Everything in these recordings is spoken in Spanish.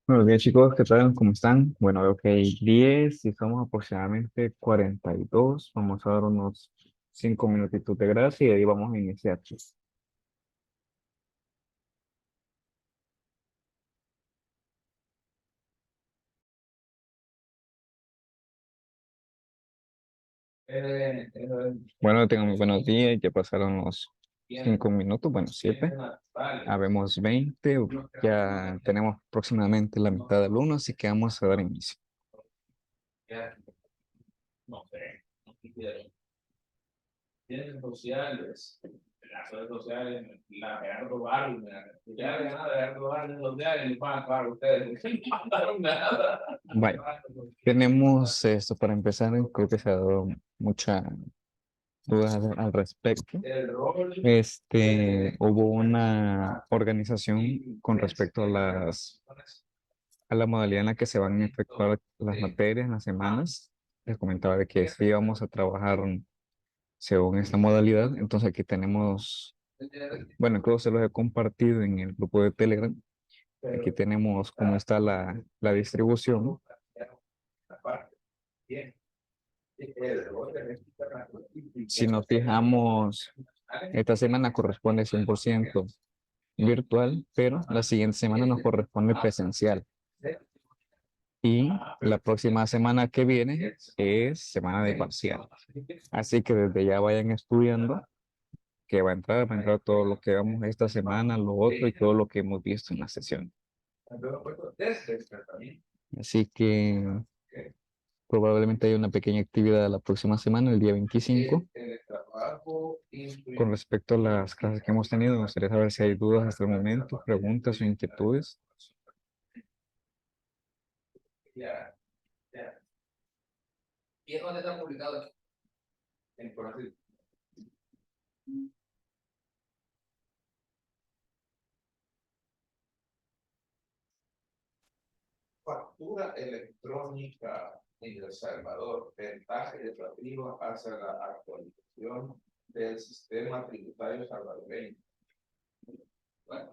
Buenos días chicos, ¿qué tal? ¿Cómo están? Bueno, veo que hay 10 y somos aproximadamente 42. Vamos a dar unos 5 minutitos de gracia y ahí vamos a iniciar. Bueno, tengan muy buenos días, ya pasaron los 5 minutos, bueno, 7. Habemos 20, ya tenemos aproximadamente la mitad del uno, así que vamos a dar inicio. Ciencias sociales, las redes sociales, la Gerardo Barrio, ya de nada, Gerardo Barrio, los diarios, les van a pagar ustedes, no mandaron nada. Vaya, tenemos esto para empezar, creo que se ha dado mucha duda al respecto. Hubo una organización con respecto a la modalidad en la que se van a efectuar las materias en las semanas. Les comentaba de que sí íbamos a trabajar según esta modalidad. Entonces aquí tenemos, bueno, creo que se los he compartido en el grupo de Telegram. Aquí tenemos cómo está la distribución. Si nos fijamos, esta semana corresponde 100% virtual, pero la siguiente semana nos corresponde presencial. Y la próxima semana que viene es semana de parcial. Así que desde ya vayan estudiando que va a entrar todo lo que vamos esta semana, lo otro y todo lo que hemos visto en la sesión. Así que probablemente haya una pequeña actividad la próxima semana, el día 25. Con respecto a las clases que hemos tenido, me gustaría saber si hay dudas hasta el momento, preguntas o inquietudes. ¿Y es dónde está publicado? En Conacyt. Factura electrónica en El Salvador, ventaja educativa hacia la actualización del sistema tributario salvadoreño. Bueno,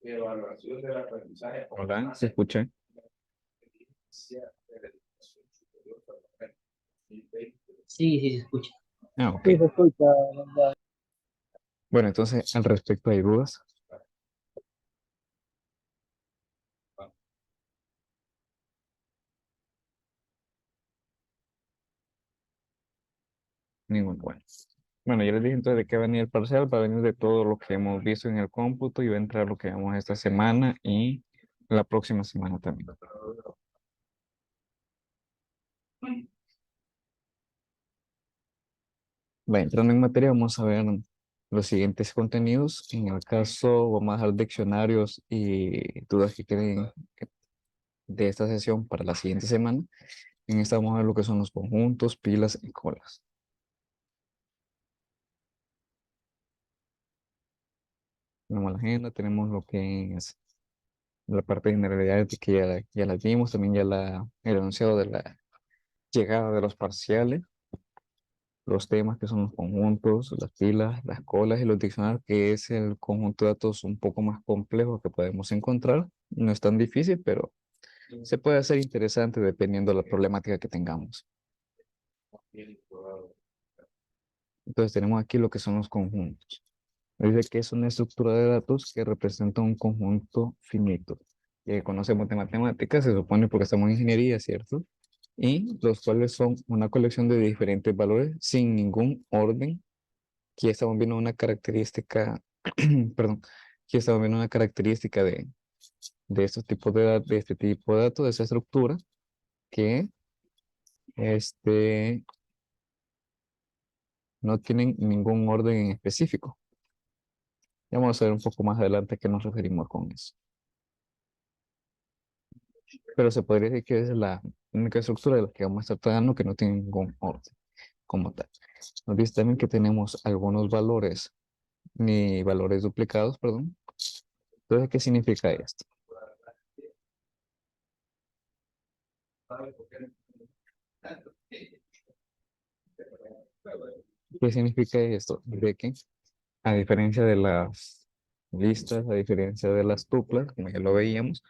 evaluación del aprendizaje. Hola, ¿se escucha? Sí, sí, se escucha. Ah, ok. Sí, se escucha. Bueno, entonces, al respecto, ¿hay dudas? Ningún. Bueno, yo les dije entonces de qué va a venir el parcial, va a venir de todo lo que hemos visto en el cómputo y va a entrar lo que vemos esta semana y la próxima semana también. Va, entrando en materia, vamos a ver los siguientes contenidos. En el caso, vamos a dejar diccionarios y dudas que queden de esta sesión para la siguiente semana. En esta vamos a ver lo que son los conjuntos, pilas y colas. Tenemos la agenda, tenemos lo que es la parte de generalidades que ya las vimos, también ya el enunciado de la llegada de los parciales, los temas que son los conjuntos, las pilas, las colas y los diccionarios, que es el conjunto de datos un poco más complejo que podemos encontrar. No es tan difícil, pero se puede hacer interesante dependiendo de la problemática que tengamos. Entonces tenemos aquí lo que son los conjuntos. Dice que es una estructura de datos que representa un conjunto finito. Que conocemos de matemáticas, se supone porque estamos en ingeniería, ¿cierto? Y los cuales son una colección de diferentes valores sin ningún orden. Aquí estamos viendo una característica, perdón, aquí estamos viendo una característica de estos tipos de este tipo de datos, de esa estructura, que este, no tienen ningún orden en específico. Ya vamos a ver un poco más adelante a qué nos referimos con eso. Pero se podría decir que es la única estructura de la que vamos a estar tratando que no tiene ningún orden como tal. Nos dice también que tenemos algunos valores, ni valores duplicados, perdón. Entonces, ¿qué significa esto? ¿Qué significa esto? De que, a diferencia de las listas, a diferencia de las tuplas, como ya lo veíamos,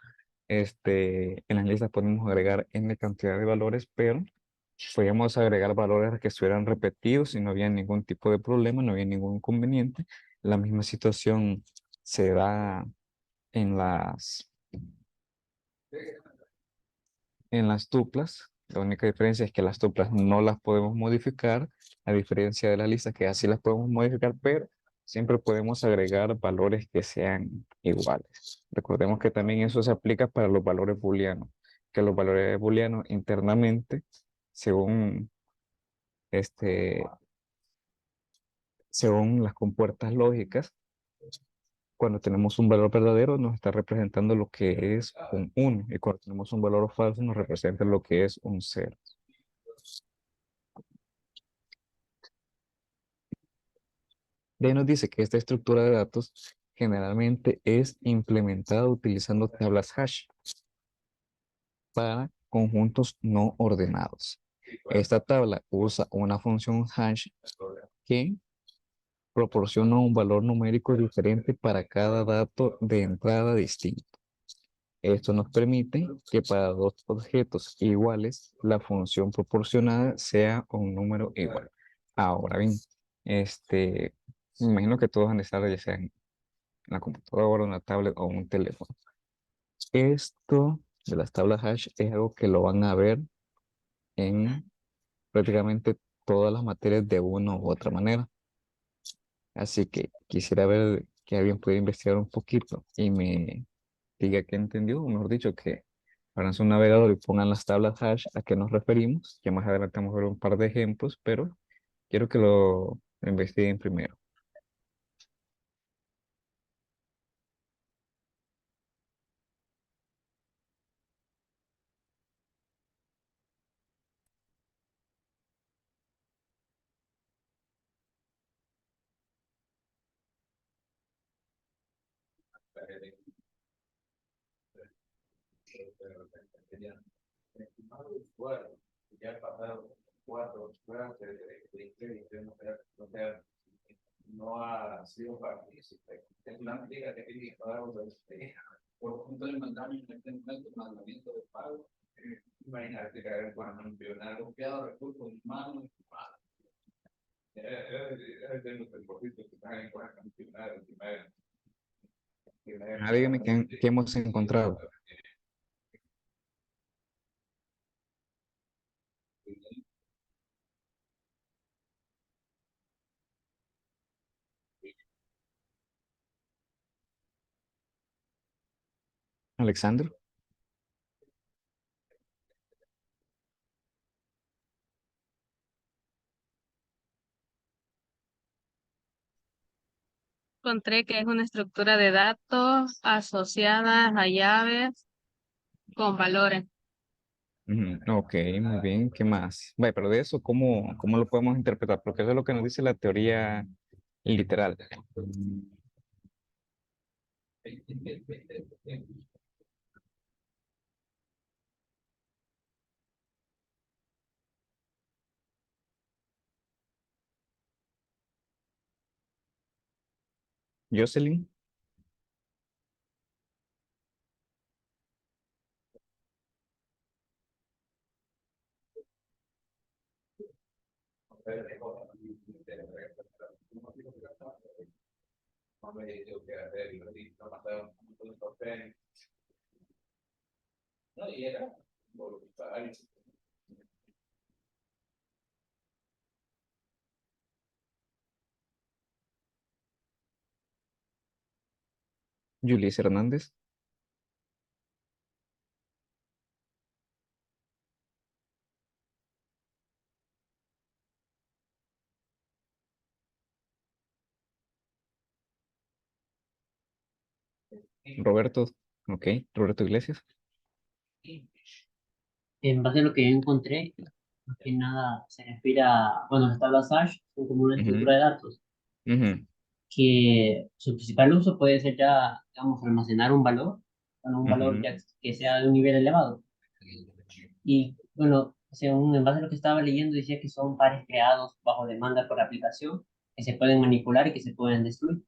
En las listas podemos agregar n cantidad de valores, pero podíamos agregar valores que estuvieran repetidos y no había ningún tipo de problema, no había ningún inconveniente. La misma situación se da en las tuplas. La única diferencia es que las tuplas no las podemos modificar, a diferencia de las listas que así las podemos modificar, pero siempre podemos agregar valores que sean iguales. Recordemos que también eso se aplica para los valores booleanos, que los valores booleanos internamente, según, este, según las compuertas lógicas, cuando tenemos un valor verdadero nos está representando lo que es un 1 y cuando tenemos un valor falso nos representa lo que es un 0. De ahí nos dice que esta estructura de datos generalmente es implementada utilizando tablas hash para conjuntos no ordenados. Esta tabla usa una función hash que proporciona un valor numérico diferente para cada dato de entrada distinto. Esto nos permite que para dos objetos iguales, la función proporcionada sea un número igual. Ahora bien, me imagino que todos han de estar ya sea en la computadora, una tablet o un teléfono. Esto de las tablas hash es algo que lo van a ver en prácticamente todas las materias de una u otra manera. Así que quisiera ver que alguien pueda investigar un poquito y me diga que entendió, o mejor dicho, que abran su navegador y pongan las tablas hash a qué nos referimos. Ya más adelante vamos a ver un par de ejemplos, pero quiero que lo investiguen primero. Dígame qué hemos encontrado. Alexander. Encontré que es una estructura de datos asociada a llaves con valores. Ujú, ok, muy bien. ¿Qué más? Vaya, pero de eso, ¿cómo lo podemos interpretar? Porque eso es lo que nos dice la teoría literal. Jocelyn. Julius Hernández. Roberto. Ok, Roberto Iglesias. En base a lo que yo encontré, más que nada se refiere a, bueno, las tablas hash son como una Ujú, estructura de datos ujú, que su principal uso puede ser ya, digamos, almacenar un valor, bueno, un valor ujú. ya que sea de un nivel elevado. Y bueno, según en base a lo que estaba leyendo, decía que son pares creados bajo demanda por aplicación, que se pueden manipular y que se pueden destruir.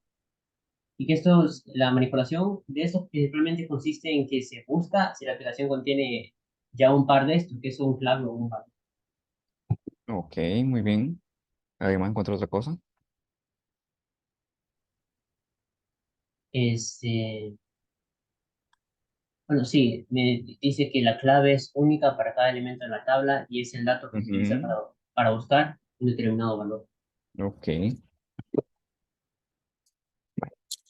Y que la manipulación de esto principalmente consiste en que se busca si la aplicación contiene ya un par de estos, que es un clave o un par. Ok, muy bien. ¿Además encuentro otra cosa? Este, bueno, sí, me dice que la clave es única para cada elemento de la tabla y es el dato que se utiliza Ujú. para buscar un determinado valor. Ok.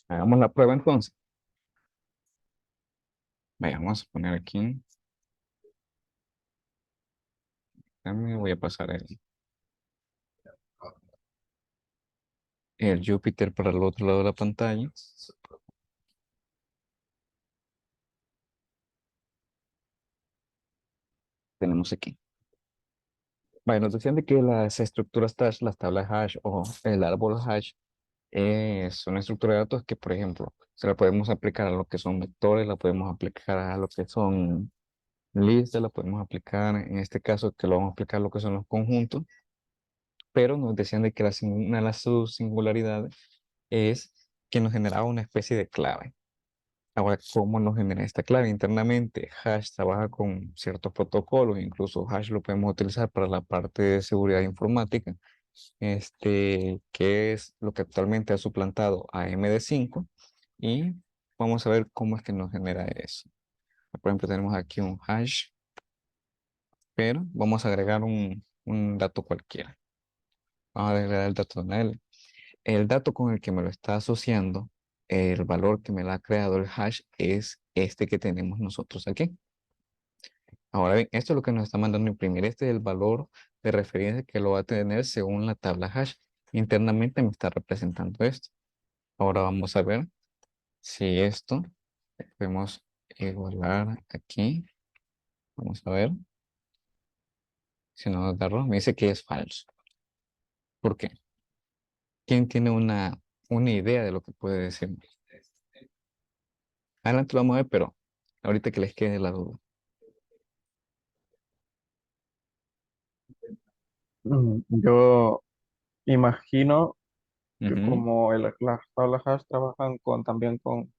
Hagamos la prueba entonces. Vamos a poner aquí. Voy a pasar el Júpiter para el otro lado de la pantalla. Tenemos aquí. Bueno, nos decían de que las estructuras hash, las tablas hash o el árbol hash es una estructura de datos que, por ejemplo, se la podemos aplicar a lo que son vectores, la podemos aplicar a lo que son listas, la podemos aplicar, en este caso, que lo vamos a aplicar a lo que son los conjuntos, pero nos decían de que una de las sus singularidades es que nos generaba una especie de clave. Ahora, ¿cómo nos genera esta clave internamente? Hash trabaja con ciertos protocolos, incluso Hash lo podemos utilizar para la parte de seguridad informática, que es lo que actualmente ha suplantado a MD5 y vamos a ver cómo es que nos genera eso. Por ejemplo, tenemos aquí un hash, pero vamos a agregar un dato cualquiera. Vamos a agregar el dato de una L. El dato con el que me lo está asociando, el valor que me lo ha creado el hash es este que tenemos nosotros aquí. Ahora bien, esto es lo que nos está mandando a imprimir. Este es el valor de referencia que lo va a tener según la tabla hash. Internamente me está representando esto. Ahora vamos a ver si esto podemos igualar aquí. Vamos a ver si no nos da error. Me dice que es falso. ¿Por qué? ¿Quién tiene una idea de lo que puede decir? Adelante lo vamos a ver, pero ahorita que les quede la duda. Yo imagino que Ujú, como las tablas hash trabajan también con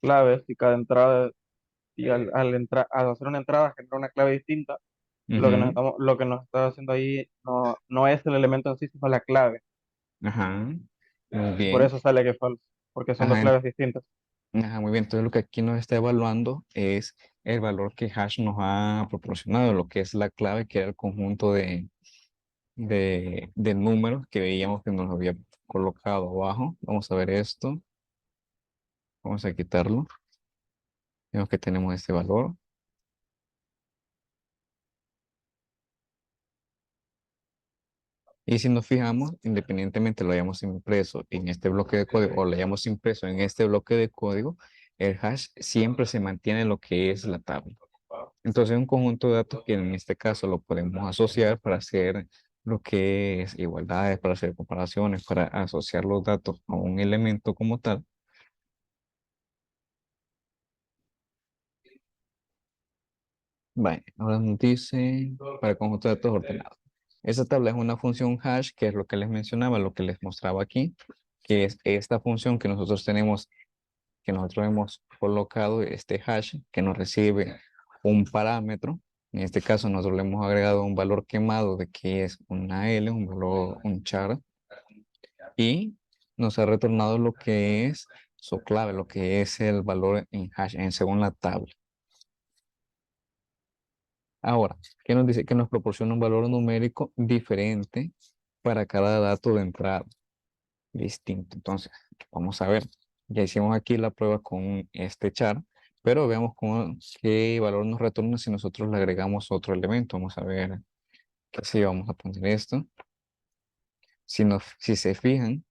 claves y cada entrada, y al hacer una entrada genera una clave distinta, ujú, lo que nos está haciendo ahí no es el elemento en sí, sino la clave. ajá, muy Y por bien. eso sale que es falso, porque son dos Ajá, claves distintas. ajá, muy bien. Entonces lo que aquí nos está evaluando es el valor que hash nos ha proporcionado, lo que es la clave, que era el conjunto de números que veíamos que nos había colocado abajo. Vamos a ver esto. Vamos a quitarlo. Vemos que tenemos este valor. Y si nos fijamos, independientemente lo hayamos impreso en este bloque de código o lo hayamos impreso en este bloque de código, el hash siempre se mantiene en lo que es la tabla. Entonces, un conjunto de datos que en este caso lo podemos asociar para hacer lo que es igualdades, para hacer comparaciones, para asociar los datos a un elemento como tal. Vale, ahora nos dice para conjunto de datos ordenados. Esa tabla es una función hash, que es lo que les mencionaba, lo que les mostraba aquí, que es esta función que nosotros tenemos, que nosotros hemos colocado este hash, que nos recibe un parámetro. En este caso, nosotros le hemos agregado un valor quemado de que es una L, un valor, un char, y nos ha retornado lo que es su clave, lo que es el valor en hash, según la tabla. Ahora, ¿qué nos dice? Que nos proporciona un valor numérico diferente para cada dato de entrada, distinto. Entonces, vamos a ver. Ya hicimos aquí la prueba con este char, pero veamos qué valor nos retorna si nosotros le agregamos otro elemento. Vamos a ver que si vamos a poner esto. Si se fijan,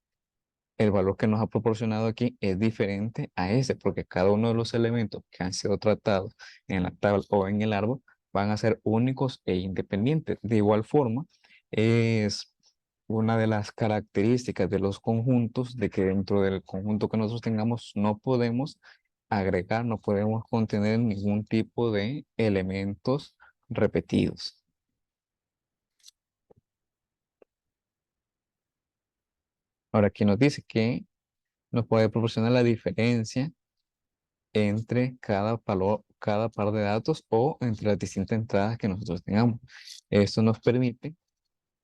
el valor que nos ha proporcionado aquí es diferente a ese, porque cada uno de los elementos que han sido tratados en la tabla o en el árbol van a ser únicos e independientes. De igual forma, es una de las características de los conjuntos, de que dentro del conjunto que nosotros tengamos no podemos agregar, no podemos contener ningún tipo de elementos repetidos. Ahora aquí nos dice que nos puede proporcionar la diferencia entre cada par de datos o entre las distintas entradas que nosotros tengamos. Esto nos permite,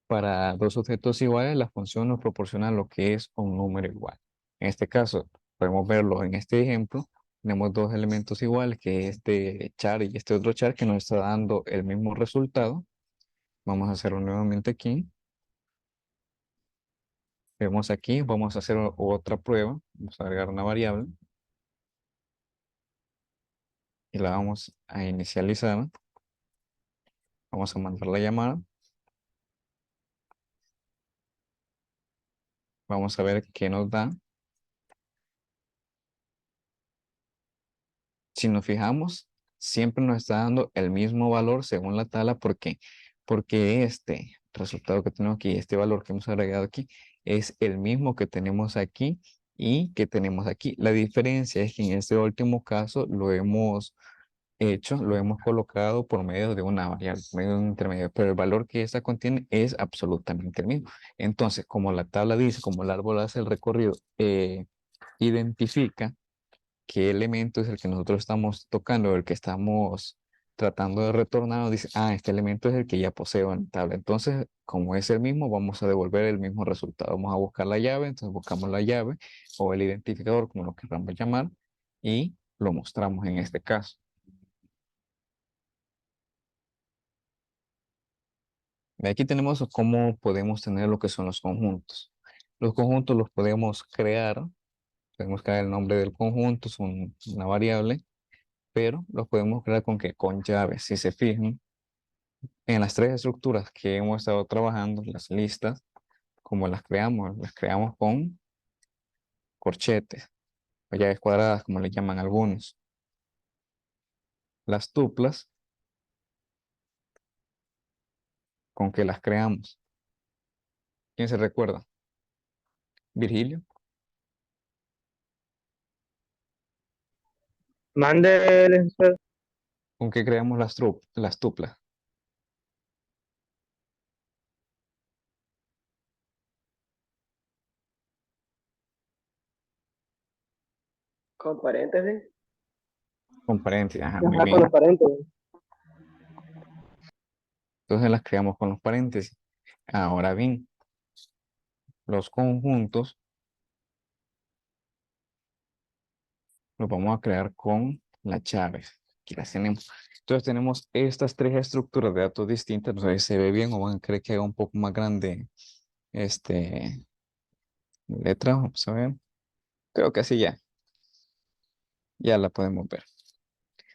para dos objetos iguales, la función nos proporciona lo que es un número igual. En este caso, podemos verlo en este ejemplo. Tenemos dos elementos iguales, que es este char y este otro char, que nos está dando el mismo resultado. Vamos a hacerlo nuevamente aquí. Vemos aquí, vamos a hacer otra prueba. Vamos a agregar una variable y la vamos a inicializar. Vamos a mandar la llamada. Vamos a ver qué nos da. Si nos fijamos, siempre nos está dando el mismo valor según la tabla. ¿Por qué? Porque este resultado que tenemos aquí, este valor que hemos agregado aquí, es el mismo que tenemos aquí y que tenemos aquí. La diferencia es que en este último caso lo hemos lo hemos colocado por medio de una variable, por medio de un intermedio, pero el valor que esta contiene es absolutamente el mismo. Entonces, como la tabla dice, como el árbol hace el recorrido, identifica qué elemento es el que nosotros estamos tocando, el que estamos tratando de retornar, nos dice, este elemento es el que ya poseo en la tabla. Entonces, como es el mismo, vamos a devolver el mismo resultado. Vamos a buscar la llave, entonces buscamos la llave o el identificador, como lo queramos llamar, y lo mostramos en este caso. Aquí tenemos cómo podemos tener lo que son los conjuntos. Los conjuntos los podemos crear el nombre del conjunto, es una variable, pero los podemos crear con qué, con llaves. Si se fijan, en las tres estructuras que hemos estado trabajando, las listas, como las creamos con corchetes, o llaves cuadradas, como le llaman algunos. Las tuplas, ¿con qué las creamos? ¿Quién se recuerda? Virgilio, Mande, licenciado. ¿con qué creamos las tuplas? Con paréntesis. Con paréntesis, muy Ajá, con los bien. paréntesis. Entonces las creamos con los paréntesis. Ahora bien, los conjuntos los vamos a crear con las llaves. Aquí las tenemos. Entonces tenemos estas tres estructuras de datos distintas. No sé si se ve bien o van a querer que haga un poco más grande letra. Vamos a ver. Creo que así ya la podemos ver.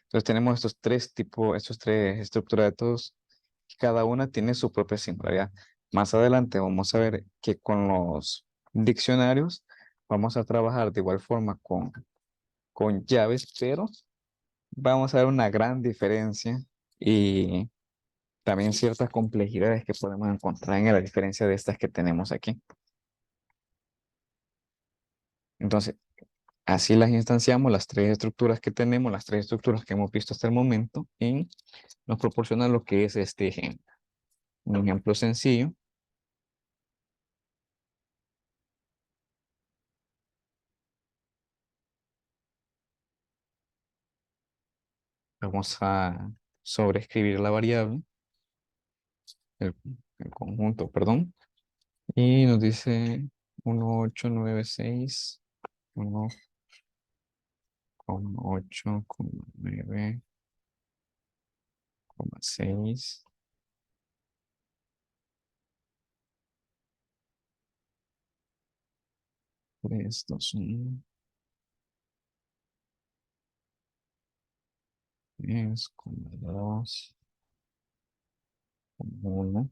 Entonces tenemos estos tres estructuras de datos. Cada una tiene su propia singularidad. Más adelante vamos a ver que con los diccionarios vamos a trabajar de igual forma con llaves, pero vamos a ver una gran diferencia y también ciertas complejidades que podemos encontrar en la diferencia de estas que tenemos aquí. Entonces, así las instanciamos, las tres estructuras que tenemos, las tres estructuras que hemos visto hasta el momento, y nos proporciona lo que es este ejemplo. Un ejemplo sencillo. Vamos a sobreescribir la variable, el, el conjunto, perdón, y nos dice 1896, 1,8,9,6. Tres, dos, uno, 3,2, 1,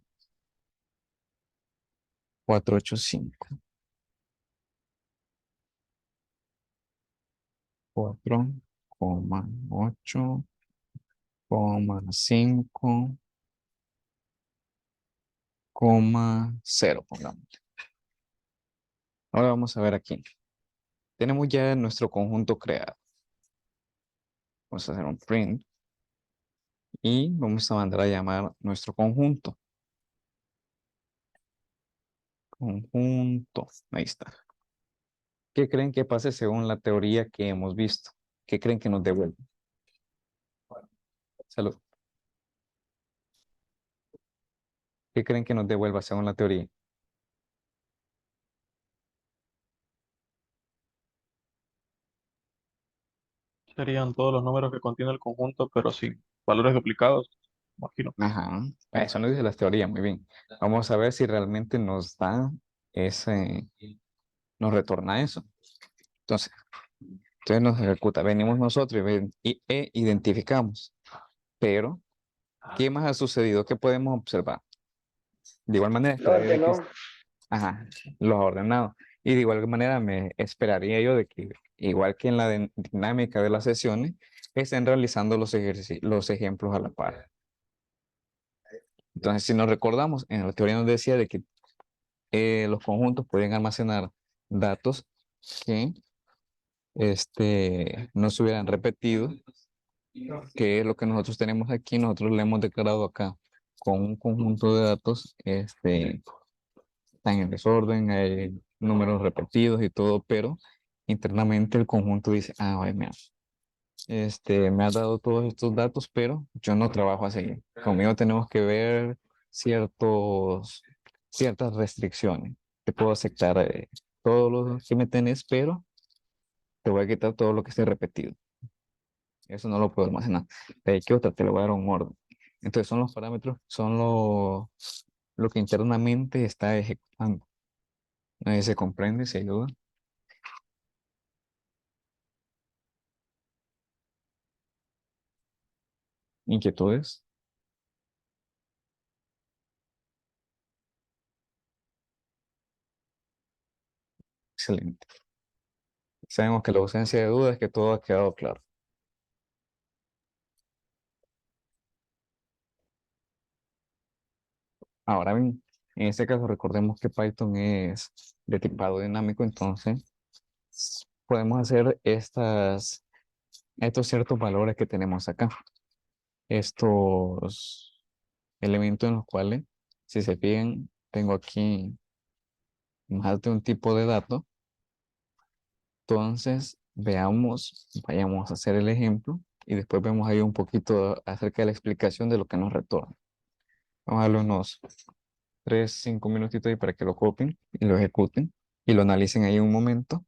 485, 4,8, 5, 0, pongamos. Ahora vamos a ver aquí. Tenemos ya nuestro conjunto creado. Vamos a hacer un print y vamos a mandar a llamar nuestro conjunto. Conjunto, ahí está. ¿Qué creen que pase según la teoría que hemos visto? ¿Qué creen que nos devuelve? Salud. ¿Qué creen que nos devuelva según la teoría? Serían todos los números que contiene el conjunto, pero sin valores duplicados, imagino. Ajá, eso nos dice la teoría, muy bien. Vamos a ver si realmente nos da ese, nos retorna eso. Entonces, nos ejecuta. Venimos nosotros e identificamos. Pero, ¿qué más ha sucedido? ¿Qué podemos observar? De igual manera, Lo esperaría de que, ordenó. ajá, los ha ordenado. Y de igual manera me esperaría yo de que, igual que en la dinámica de las sesiones, estén realizando los ejemplos a la par. Entonces, si nos recordamos, en la teoría nos decía de que los conjuntos pueden almacenar datos que no se hubieran repetido, que es lo que nosotros tenemos aquí. Nosotros le hemos declarado acá con un conjunto de datos, están en desorden, hay números repetidos y todo, pero internamente el conjunto dice, ah, oye, mira, me ha dado todos estos datos, pero yo no trabajo así. Conmigo tenemos que ver ciertas restricciones. Te puedo aceptar todo lo que me tenés, pero te voy a quitar todo lo que esté repetido. Eso no lo puedo almacenar. De ahí que otra, te lo voy a dar un orden. Entonces son los parámetros, son lo que internamente está ejecutando. Nadie se comprende, se ayuda. Inquietudes. Excelente. Sabemos que la ausencia de dudas es que todo ha quedado claro. Ahora bien, en este caso recordemos que Python es de tipado dinámico, entonces podemos hacer estos ciertos valores que tenemos acá. Estos elementos en los cuales, si se fijan, tengo aquí más de un tipo de dato. Entonces, vayamos a hacer el ejemplo y después vemos ahí un poquito acerca de la explicación de lo que nos retorna. Vamos a darle unos 3, 5 minutitos ahí para que lo copien y lo ejecuten y lo analicen ahí un momento.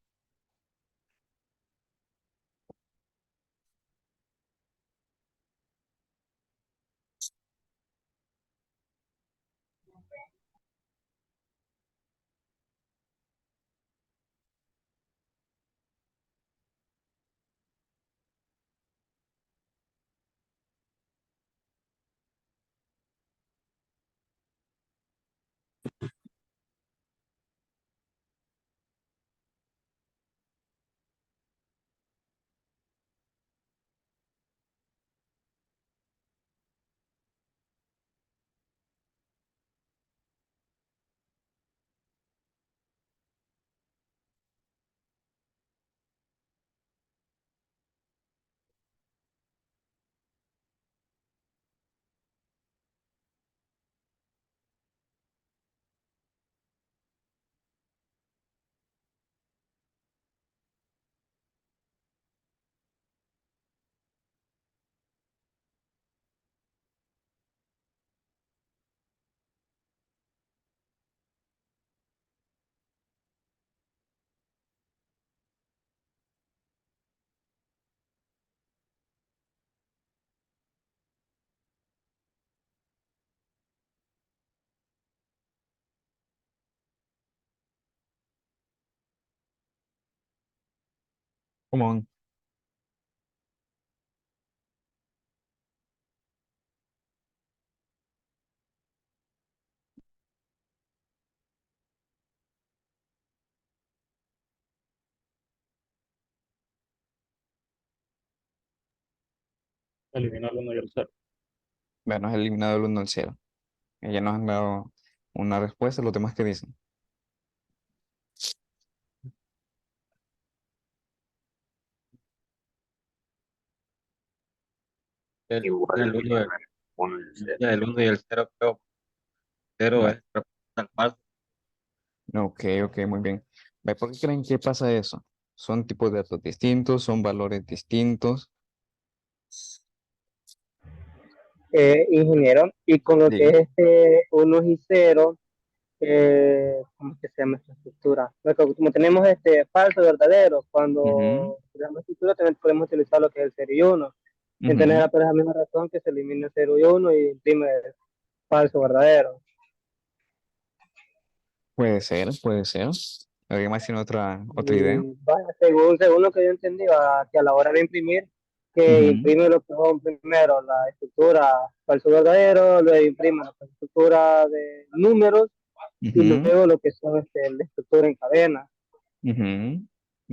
Como Eliminar el 1 y el 0. vernos eliminado el 1 al 0. Ya nos han dado una respuesta, los demás que dicen. El 1 el 1 y el 0, creo. 0 Va. es representan falso. Ok, ok, muy bien. Ve, ¿por qué creen que pasa eso? ¿Son tipos de datos distintos? ¿Son valores distintos? Ingeniero, y con lo que Diga. es unos y ceros, ¿cómo que se llama esta estructura? Porque como tenemos falso verdadero, Ujú, cuando creamos estructura también podemos utilizar lo que es el 0 y 1. Entonces ujú. era por esa misma razón que se elimina el 0 y 1 y imprime el falso verdadero. Puede ser, puede ser. ¿Alguien más tiene otra idea? Y vaya, según lo que yo entendí, que a la hora de imprimir, que Ujú, imprime lo que son primero la estructura falso verdadero, luego imprime la estructura de números y ujú, luego lo que son la estructura en cadena. ujú.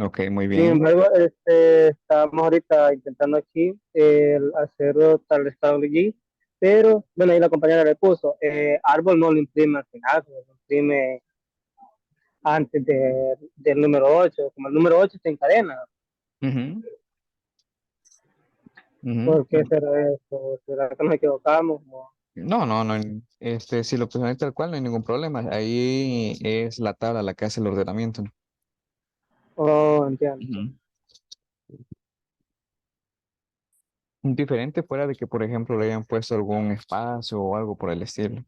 Ok, muy Sin bien. embargo, estamos ahorita intentando aquí hacerlo tal estado allí, pero bueno, ahí la compañera le puso, árbol no lo imprime al final, lo imprime antes del número 8 como el número 8 está en cadena. Ujú, ujú. ¿Por qué será eso? ¿Será que nos equivocamos? No, no, no. Si lo presionáis tal cual, no hay ningún problema. Ahí es la tabla la que hace el ordenamiento. Oh, entiendo. Ujú. Diferente fuera de que, por ejemplo, le hayan puesto algún espacio o algo por el estilo.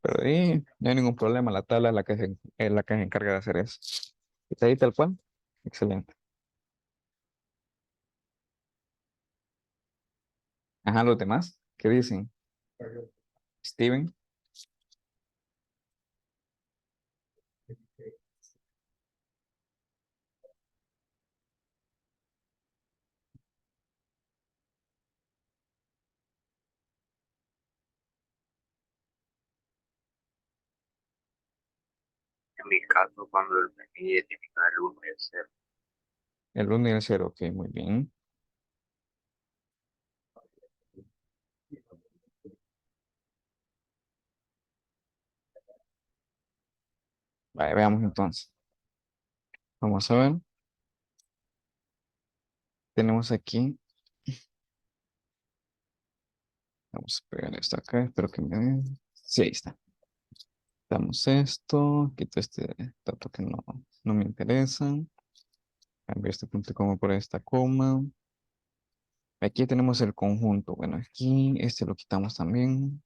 Pero ahí no hay ningún problema. La tabla es la que se encarga de hacer eso. ¿Está ahí tal cual? Excelente. Ajá, los demás, ¿qué dicen? Steven. En mi caso, cuando me identifica el 1 y el 0. El 1 y el 0, ok, muy bien. Vale, veamos entonces. Vamos a ver. Tenemos aquí. Vamos a pegar esto acá. Espero que me den. Sí, ahí está. Damos esto. Quito este dato que no me interesa. Cambio este punto como por esta coma. Aquí tenemos el conjunto. Bueno, aquí este lo quitamos también.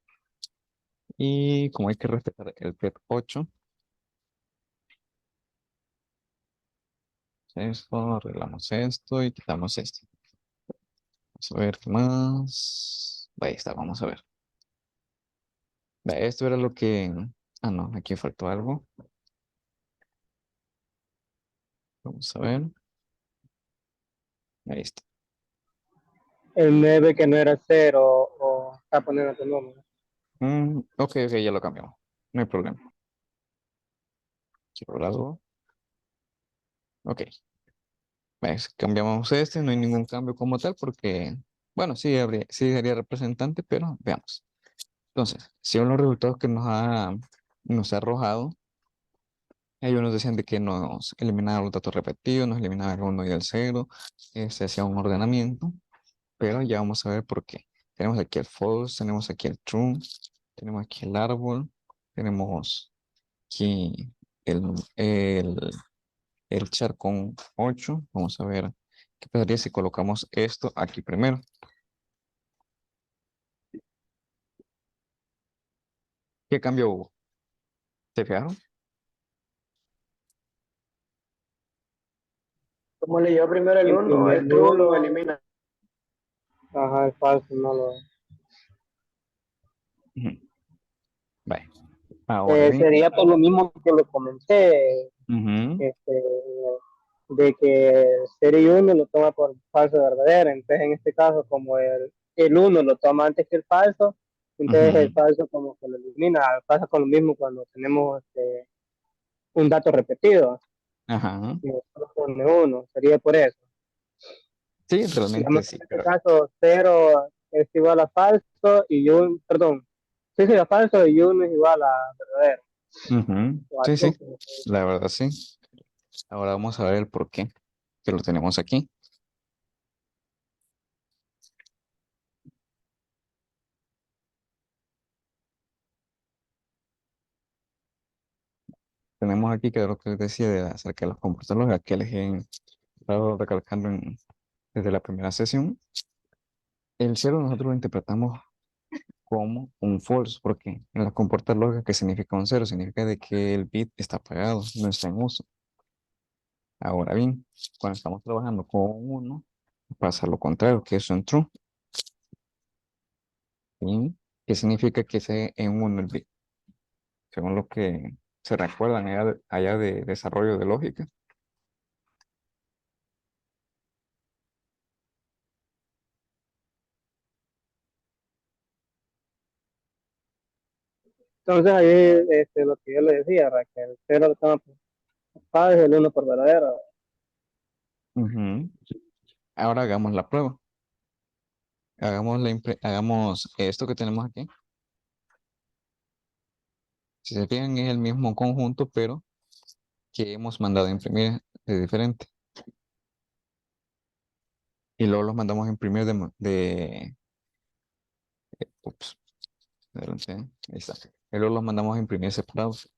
Y como hay que respetar el PET 8, esto, arreglamos esto y quitamos esto. Vamos a ver qué más. Ahí está, vamos a ver. Esto era lo que... Ah, no, aquí faltó algo. Vamos a ver. Ahí está. El 9 que no era 0 o está poniendo tu número. Ok, ok, ya lo cambiamos. No hay problema. Quiero lado. Ok. Cambiamos este, no hay ningún cambio como tal porque, bueno, sí sería representante, pero veamos. Entonces, según los resultados que nos ha arrojado, ellos nos decían de que nos eliminaban los datos repetidos, nos eliminaban el 1 y el 0, se hacía un ordenamiento, pero ya vamos a ver por qué. Tenemos aquí el false, tenemos aquí el true, tenemos aquí el árbol, tenemos aquí el, el char con 8. Vamos a ver qué pasaría si colocamos esto aquí primero. ¿Qué cambio hubo? ¿Se fijaron? ¿Cómo leyó primero el 1? El true lo elimina. Ajá, el falso no lo. Ujú. Vale. Ahora bien. Sería por lo mismo que lo comenté, Ujú, este, de que 0 y 1 lo toma por falso verdadero. Entonces, en este caso, como el 1 lo toma antes que el falso, entonces el ujú. falso como que lo elimina. Pasa con lo mismo cuando tenemos un dato repetido. Ajá. Y solo pone 1, sería por eso. Sí, realmente Digamos que sí, en este pero caso 0 es igual a falso y 1, perdón, sí sería falso y 1 es igual a verdadero. ujú. O a Sí, true, sí, la verdad sí. Ahora vamos a ver el por qué, que lo tenemos aquí. tenemos aquí, que es lo que les decía acerca de los compuestos lógicos, que les he estado recalcando desde la primera sesión. El cero nosotros lo interpretamos como un false, porque en las compuertas lógicas, ¿qué significa un cero? Significa de que el bit está apagado, no está en uso. Ahora bien, cuando estamos trabajando con un uno, pasa lo contrario, que es un true. ¿Sí? ¿Qué significa que sea en uno el bit? Según lo que se recuerdan allá de desarrollo de lógica. Entonces ahí lo que yo le decía, ¿verdad? Que el cero lo toma por falso y el uno por verdadero. Ujú. Ahora hagamos la prueba. Hagamos esto que tenemos aquí. Si se fijan, es el mismo conjunto, pero que hemos mandado a imprimir de diferente. Y luego los mandamos a imprimir ups, adelante, ahí está. Y luego los mandamos a imprimir separados.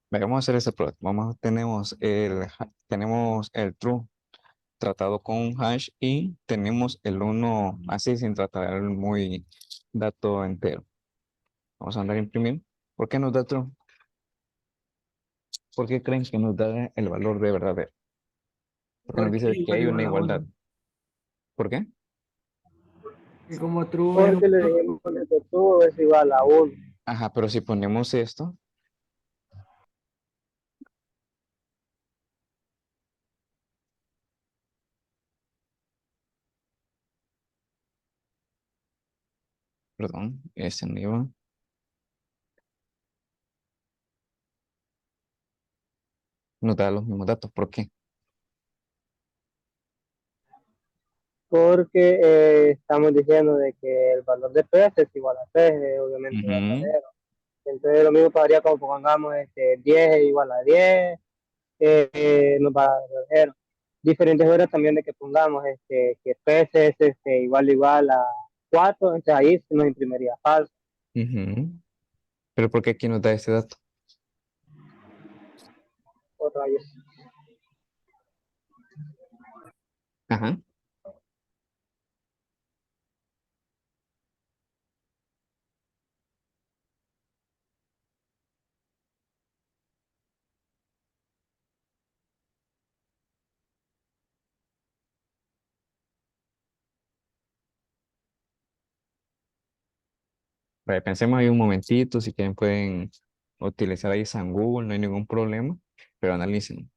Vamos a hacer ese prueba. Tenemos el true tratado con un hash y tenemos el uno así sin tratar muy dato entero. Vamos a andar a imprimir. ¿Por qué nos da true? ¿Por qué creen que nos da el valor de verdadero? Porque nos dice Porque que igual hay una igual a igualdad. uno. ¿Por qué? Y como true es Porque le dijimos que tú es igual a uno. Ajá, pero si ponemos esto, perdón, este no iba, nos da los mismos datos. ¿Por qué? Porque estamos diciendo de que el valor de P es igual a P, obviamente Ujú. verdadero. Entonces lo mismo pasaría como pongamos 10 es igual a 10, nos va a dar verdadero. Diferentes horas también de que pongamos que P es igual a 4, entonces ahí se nos imprimiría falso. Ujú. Pero ¿por qué aquí nos da ese dato? Por rayos. Ajá. Vale, pensemos ahí un momentito, si quieren pueden utilizar ahí San Google, no hay ningún problema, pero analicen.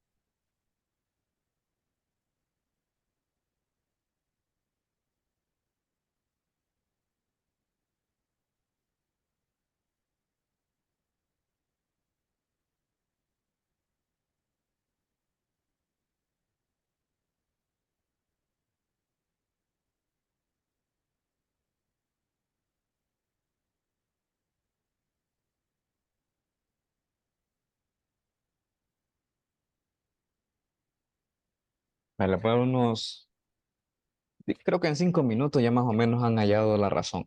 Vale, por creo que en 5 minutos ya más o menos han hallado la razón.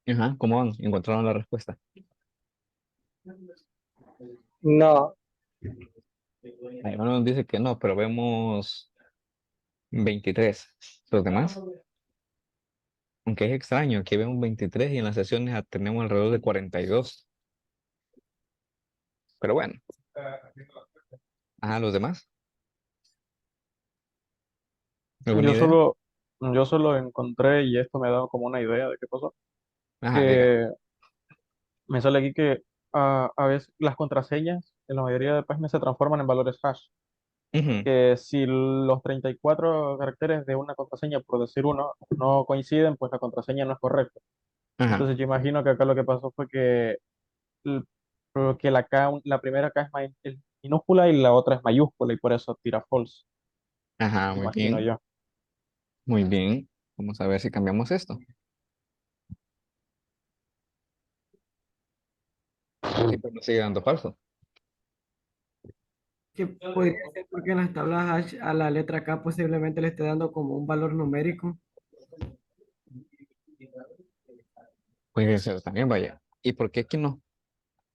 Ajá, ¿cómo van? ¿Encontraron la respuesta? No, Ahí uno nos dice que no, pero vemos 23. ¿Los demás? Aunque es extraño, aquí vemos 23 y en las sesiones tenemos alrededor de 42. Pero bueno, ajá, ¿los demás? ¿Alguna Yo idea? solo, yo solo encontré, y esto me ha dado como una idea de qué pasó, Ajá, diga. que me sale aquí que a veces las contraseñas en la mayoría de páginas se transforman en valores hash. Ujú, Que si los 34 caracteres de una contraseña, por decir uno, no coinciden, pues la contraseña no es correcta. ajá, Entonces yo imagino que acá lo que pasó fue que, l- que la, K, la primera K es minúscula y la otra es mayúscula y por eso tira false, ajá, muy imagino bien, yo. muy bien. Vamos a ver si cambiamos esto. Sí, pero nos sigue dando falso. Que podría ser porque en las tablas hash a la letra K posiblemente le esté dando como un valor numérico. Puede ser también, vaya. ¿Y por qué aquí no?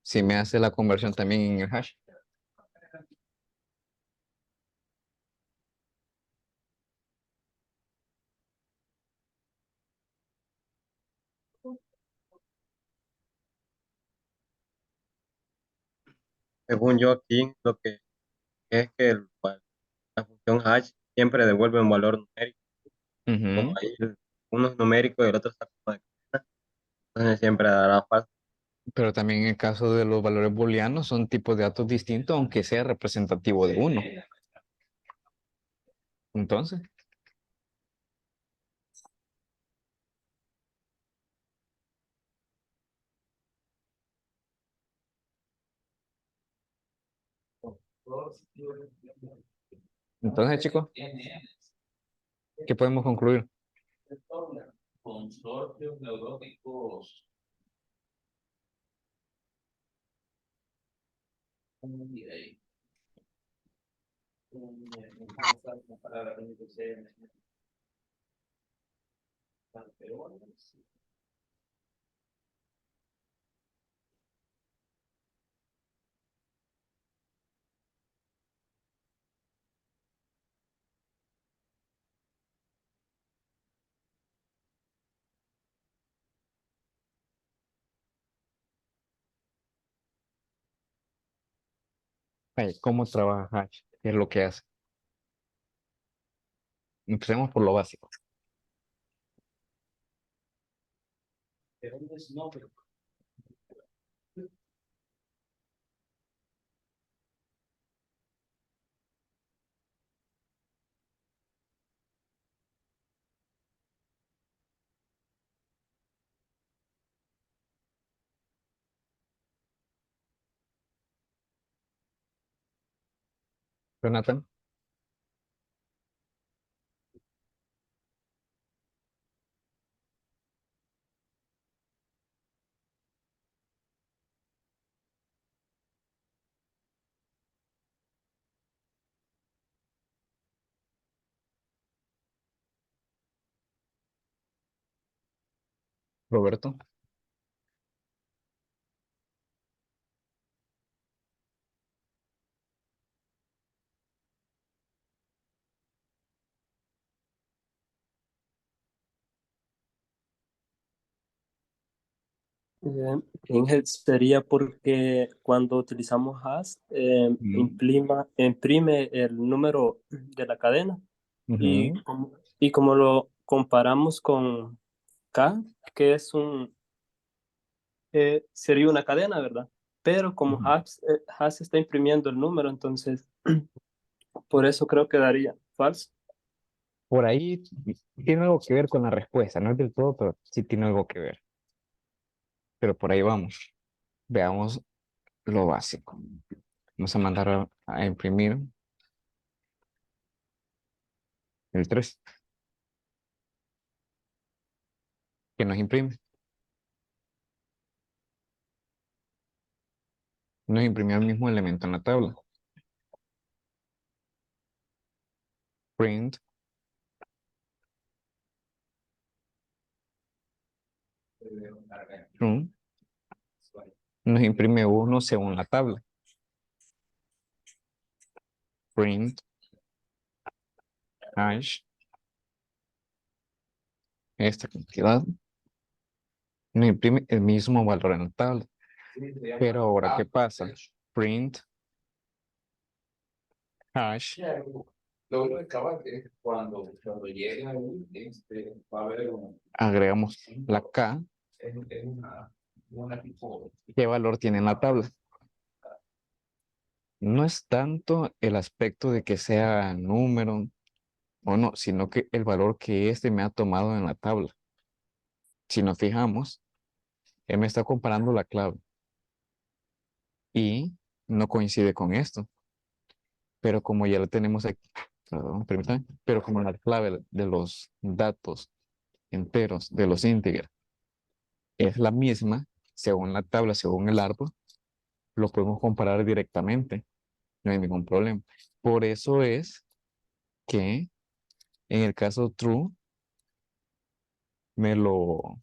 Si me hace la conversión también en el hash. Según yo aquí, lo que es que la función hash siempre devuelve un valor numérico. Como Ujú. ahí uno es numérico y el otro está como de cadena, entonces siempre dará falso. Pero también en el caso de los valores booleanos son tipos de datos distintos, aunque sea representativo de uno. Entonces, entonces, chicos, ¿qué podemos concluir? Ay, ¿cómo trabaja Hash? ¿Qué es lo que hace? Empecemos por lo básico. Jonathan, Roberto, Ingel sería porque cuando utilizamos hash, Mm, imprime el número de la cadena ujú, y como lo comparamos con K, que es sería una cadena, ¿verdad? Pero como ujú. hash está imprimiendo el número, entonces por eso creo que daría falso. Por ahí tiene algo que ver con la respuesta, no es del todo, pero sí tiene algo que ver. Pero por ahí vamos. Veamos lo básico. Vamos a mandar a imprimir el 3 que nos imprime. Nos imprimió el mismo elemento en la tabla. Print true. Nos imprime uno según la tabla. Print hash. Esta cantidad. Nos imprime el mismo valor en la tabla. Pero ahora, ¿qué pasa? Print hash. Agregamos la K. ¿Qué valor tiene en la tabla? No es tanto el aspecto de que sea número o no, sino que el valor que este me ha tomado en la tabla. Si nos fijamos, él me está comparando la clave y no coincide con esto. Pero como ya lo tenemos aquí, perdón, permítame, pero como la clave de los datos enteros, de los integers, es la misma, según la tabla, según el árbol, lo podemos comparar directamente, no hay ningún problema. Por eso es que en el caso true, me lo,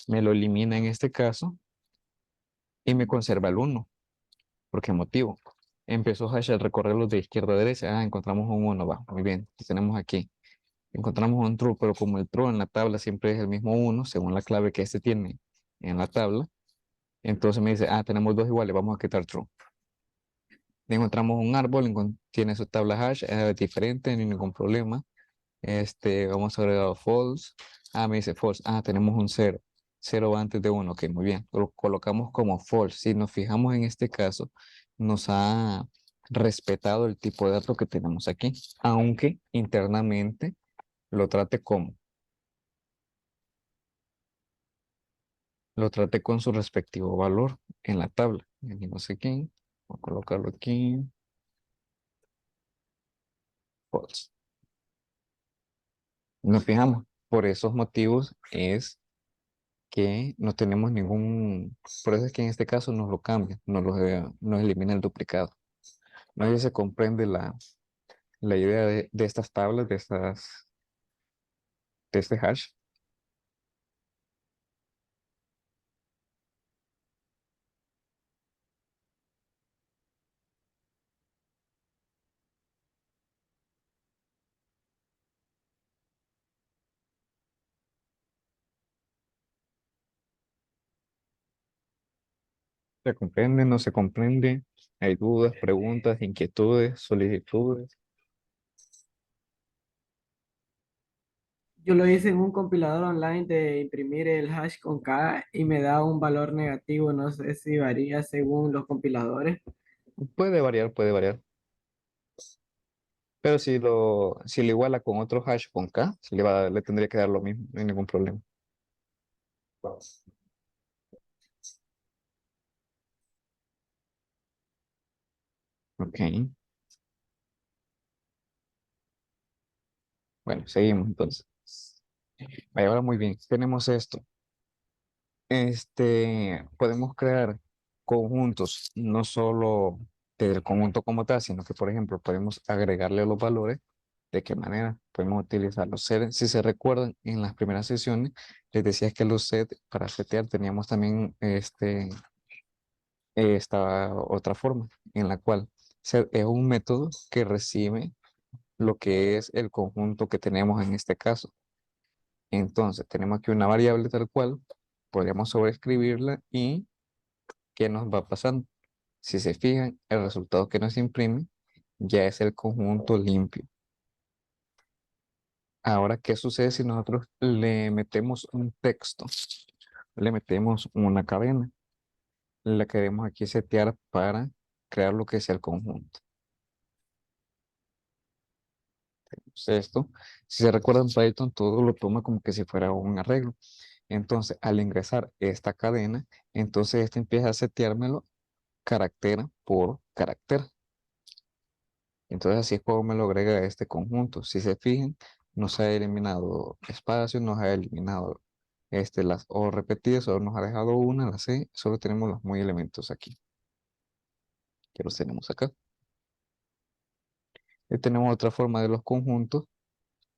me lo elimina en este caso y me conserva el 1. ¿Por qué motivo? Empezó Hash a recorrerlos de izquierda a derecha. Ah, encontramos un 1, va, muy bien, lo tenemos aquí. Encontramos un true, pero como el true en la tabla siempre es el mismo 1, según la clave que este tiene en la tabla, entonces me dice, ah, tenemos dos iguales, vamos a quitar true. Encontramos un árbol, tiene su tabla hash, es diferente, no hay ningún problema. Vamos a agregar false. Ah, me dice false. Ah, tenemos un 0. 0 antes de 1. Ok, muy bien. Lo colocamos como false. Si nos fijamos en este caso, nos ha respetado el tipo de dato que tenemos aquí, aunque internamente lo trate como. Lo trate con su respectivo valor en la tabla. Aquí no sé quién. Voy a colocarlo aquí. False. Nos fijamos. Por esos motivos es que no tenemos ningún, por eso es que en este caso nos lo cambia, nos elimina el duplicado. No sé si se comprende la idea de estas tablas, de este hash. ¿Se comprende? ¿No se comprende? ¿Hay dudas, preguntas, inquietudes, solicitudes? Yo lo hice en un compilador online de imprimir el hash con K y me da un valor negativo. No sé si varía según los compiladores. Puede variar, puede variar. Pero si lo iguala con otro hash con K, le tendría que dar lo mismo, no hay ningún problema. Ok, bueno, seguimos entonces. Vaya, ahora muy bien, tenemos esto. Podemos crear conjuntos, no solo del conjunto como tal, sino que, por ejemplo, podemos agregarle los valores. ¿De qué manera? Podemos utilizarlos. Si se recuerdan, en las primeras sesiones, les decía que los set, para setear, teníamos también esta otra forma, en la cual set es un método que recibe lo que es el conjunto que tenemos en este caso. Entonces, tenemos aquí una variable tal cual podríamos sobreescribirla y ¿qué nos va pasando? Si se fijan, el resultado que nos imprime ya es el conjunto limpio. Ahora, ¿qué sucede si nosotros le metemos un texto? Le metemos una cadena. La queremos aquí setear para crear lo que sea el conjunto. Esto, si se recuerdan, Python todo lo toma como que si fuera un arreglo. Entonces, al ingresar esta cadena, entonces este empieza a seteármelo carácter por carácter. Entonces, así es como me lo agrega a este conjunto. Si se fijan, nos ha eliminado espacios, nos ha eliminado las O repetidas, solo nos ha dejado una, la C, solo tenemos los muy elementos aquí, que los tenemos acá. Y tenemos otra forma de los conjuntos.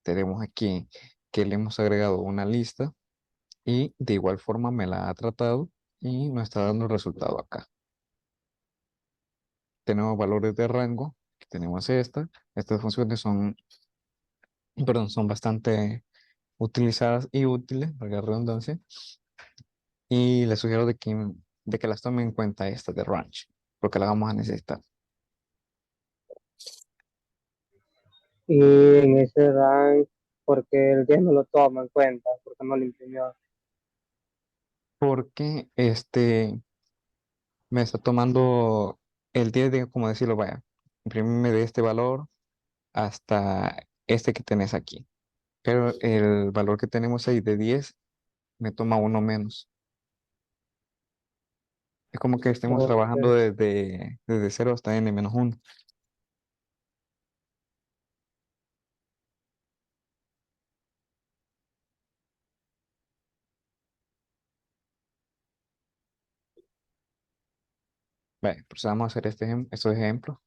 Tenemos aquí que le hemos agregado una lista y de igual forma me la ha tratado y nos está dando el resultado acá. Tenemos valores de rango, tenemos estas funciones son, perdón, son bastante utilizadas y útiles, valga la redundancia, y les sugiero de que las tomen en cuenta estas de range, porque las vamos a necesitar. Y en ese rank, porque el 10 no lo toma en cuenta, porque no lo imprimió. Porque me está tomando el 10 de, como decirlo, vaya, imprimirme de este valor hasta este que tenés aquí. Pero el valor que tenemos ahí de 10 me toma uno menos. Es como que estemos trabajando Ok. desde 0 hasta n-1. Vale, pues vamos a hacer estos ejemplos.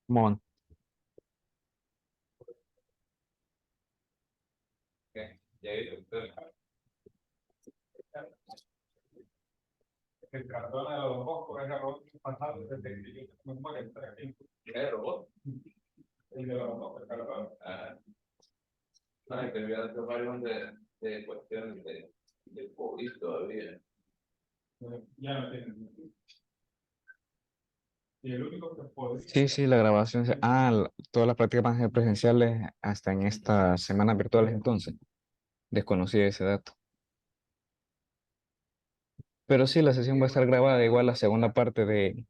Mon. El cartón de los dos, por ese robot pasado, desde que yo me muero, está aquí. ¿El robot? El de los dos, el cartón. Ah. No, es que voy a hacer varios de cuestiones de COVID todavía. Ya no tienen. Y el único que puede. Sí, sí, la grabación. Todas las prácticas van a ser presenciales hasta en estas semanas virtuales entonces. Desconocí ese dato. Pero sí, la sesión va a estar grabada. Igual la segunda parte de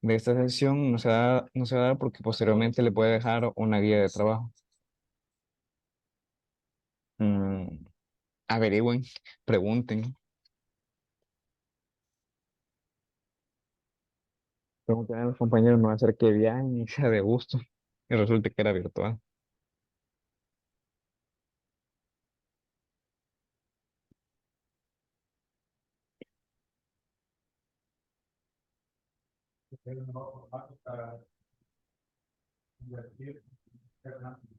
esta sesión no se va a dar porque posteriormente le voy a dejar una guía de trabajo. Mm, averigüen, pregunten. Pregunten a los compañeros, no va a hacer que viajen y sea de gusto. Y resulte que era virtual.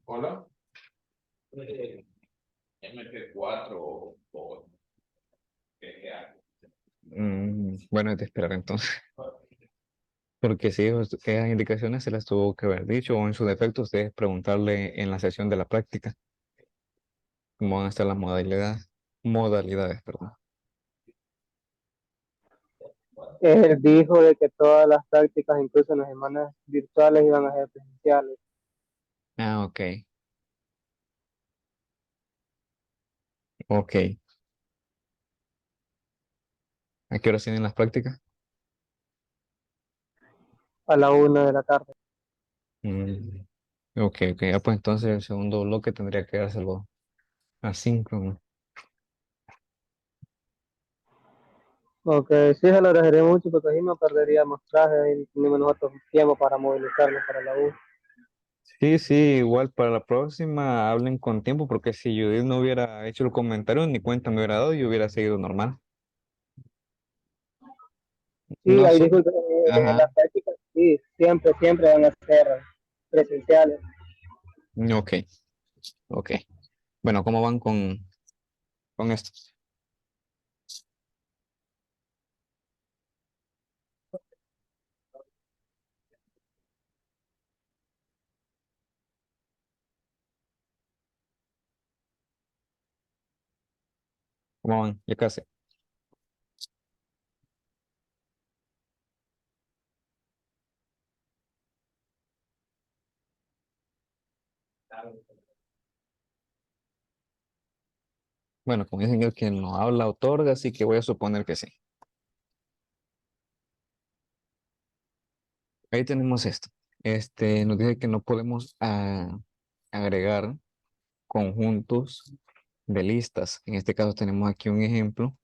Hola. MP4 o bueno, es de esperar entonces. Porque si esas indicaciones se las tuvo que haber dicho o en su defecto ustedes preguntarle en la sesión de la práctica cómo van a estar las modalidades, perdón. Él dijo de que todas las prácticas, incluso en las semanas virtuales, iban a ser presenciales. Ah, ok, ok. ¿A qué hora tienen las prácticas? A la 1 de la tarde. Mm, ok, ok. Ah, pues entonces el segundo bloque tendría que dárselo asíncrono. Ok, sí, se lo agradecería mucho porque así no perderíamos traje y tenemos nosotros tiempo para movilizarnos para la U. Sí, sí, igual para la próxima hablen con tiempo porque si Judith no hubiera hecho el comentario ni cuenta me hubiera dado y hubiera seguido normal. Sí, No ahí so- disculpe, Ajá, las prácticas, sí, siempre van a ser presenciales. ok, ok. Bueno, ¿cómo van con esto? ¿Cómo van? Ya casi. Bueno, como dicen el que no habla otorga, así que voy a suponer que sí. Ahí tenemos esto. Nos dice que no podemos agregar conjuntos de listas. En este caso tenemos aquí un ejemplo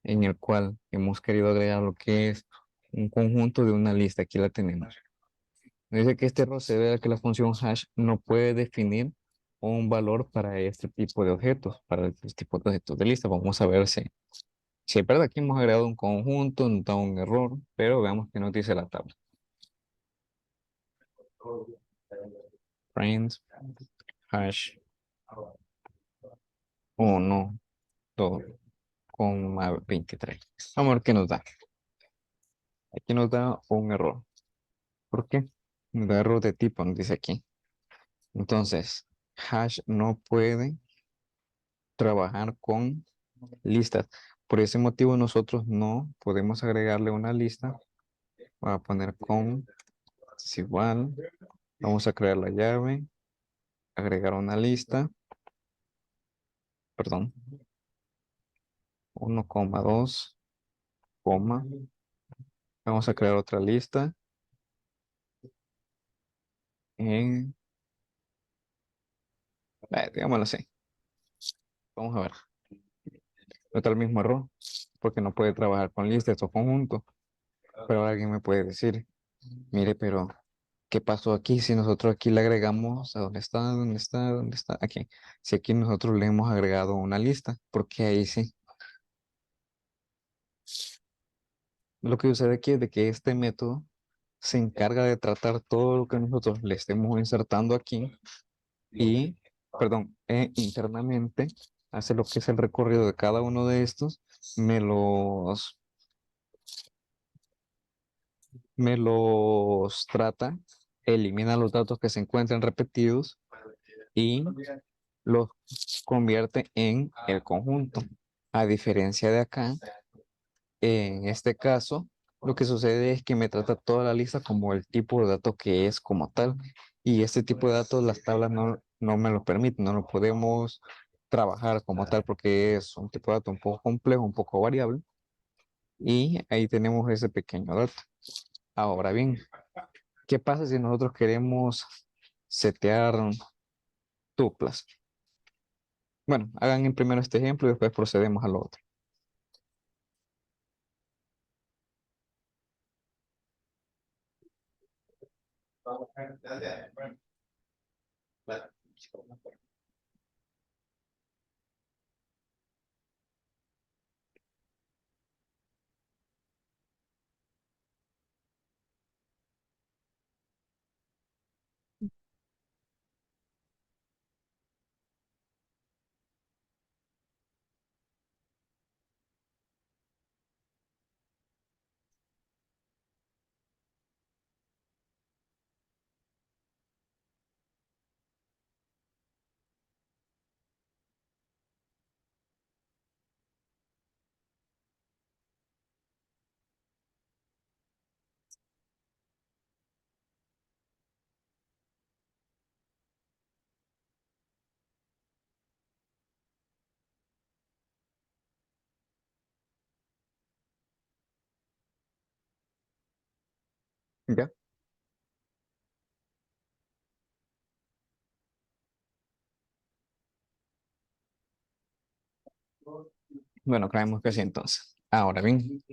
en el cual hemos querido agregar lo que es un conjunto de una lista. Aquí la tenemos. Dice que este error se debe a que la función hash no puede definir un valor para este tipo de objetos, para este tipo de objetos de lista. Vamos a ver si es verdad que hemos agregado un conjunto, nos da un error, pero veamos qué nos dice la tabla. Friends, hash 1, 2,23. Vamos a ver qué nos da. Aquí nos da un error. ¿Por qué? Nos da error de tipo, nos dice aquí. Entonces, hash no puede trabajar con listas. Por ese motivo nosotros no podemos agregarle una lista. Voy a poner con es igual. Vamos a crear la llave, agregar una lista, perdón, 1,2, coma. Vamos a crear otra lista en, digámoslo así. Vamos a ver. No está el mismo error porque no puede trabajar con listas o conjuntos. Pero alguien me puede decir, mire, pero ¿qué pasó aquí? Si nosotros aquí le agregamos a dónde está, dónde está, dónde está, aquí. Si aquí nosotros le hemos agregado una lista, porque ahí sí. Lo que sucede aquí es de que este método se encarga de tratar todo lo que nosotros le estemos insertando aquí y, perdón, internamente hace lo que es el recorrido de cada uno de estos, me los, me los trata, elimina los datos que se encuentran repetidos y los convierte en el conjunto. A diferencia de acá, en este caso, lo que sucede es que me trata toda la lista como el tipo de datos que es como tal. Y este tipo de datos las tablas no me lo permiten, no lo podemos trabajar como tal porque es un tipo de dato un poco complejo, un poco variable. Y ahí tenemos ese pequeño dato. Ahora bien, ¿qué pasa si nosotros queremos setear tuplas? Bueno, hagan en primero este ejemplo y después procedemos al otro. ¿Ya? Bueno, creemos que sí entonces. Ahora bien,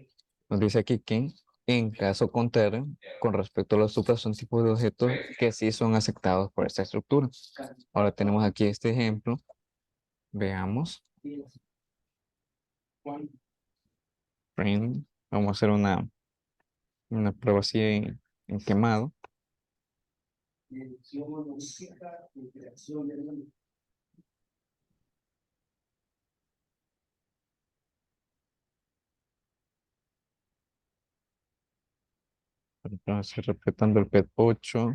nos dice aquí que en caso contrario, con respecto a los supras, son tipos de objetos que sí son aceptados por esta estructura. Ahora tenemos aquí este ejemplo. Veamos. Print. Vamos a hacer una prueba así en quemado. Entonces, respetando el PET 8,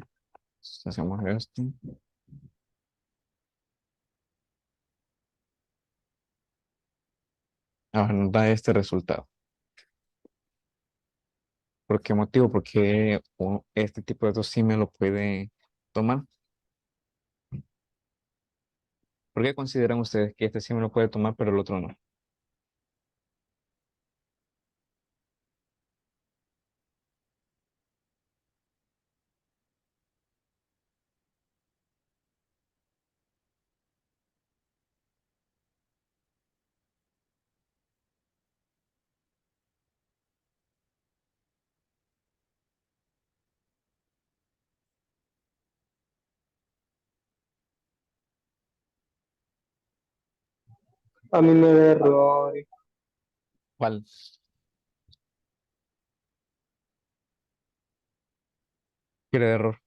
hacemos esto. Ahora nos da este resultado. ¿Por qué motivo? Porque este tipo de datos sí me lo puede tomar. ¿Por qué consideran ustedes que este sí me lo puede tomar, pero el otro no? A mí me da error. ¿Cuál? Quiere error.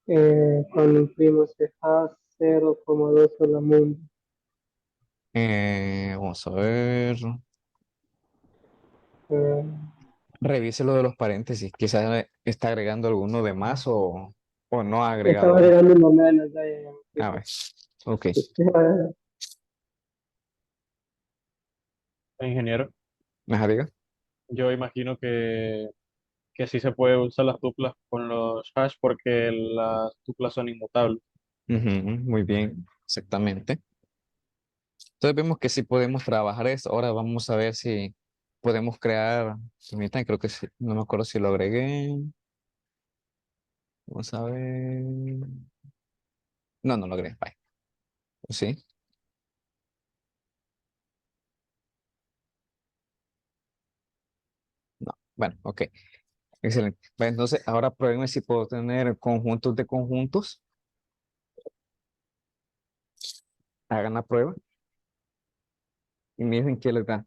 Cuando imprimo se hash 0,2 mundo. Vamos a ver. Eh, Revise lo de los paréntesis. Quizás está agregando alguno de más o no ha agregado estaba uno. agregando uno menos. Ya me A explico. ver. Ok. Ingeniero, ¿Me diga? yo imagino que sí se puede usar las tuplas con los hash porque las tuplas son inmutables. Ujú, muy bien. Exactamente. Entonces vemos que sí podemos trabajar esto. Ahora vamos a ver si podemos crear. Permítanme, creo que sí. No me acuerdo si lo agregué. Vamos a ver. No, no lo agregué. Bye. Sí. No. Bueno, ok. Excelente. Bueno, entonces, ahora prueben si puedo tener conjuntos de conjuntos. Hagan la prueba y me dicen qué les da.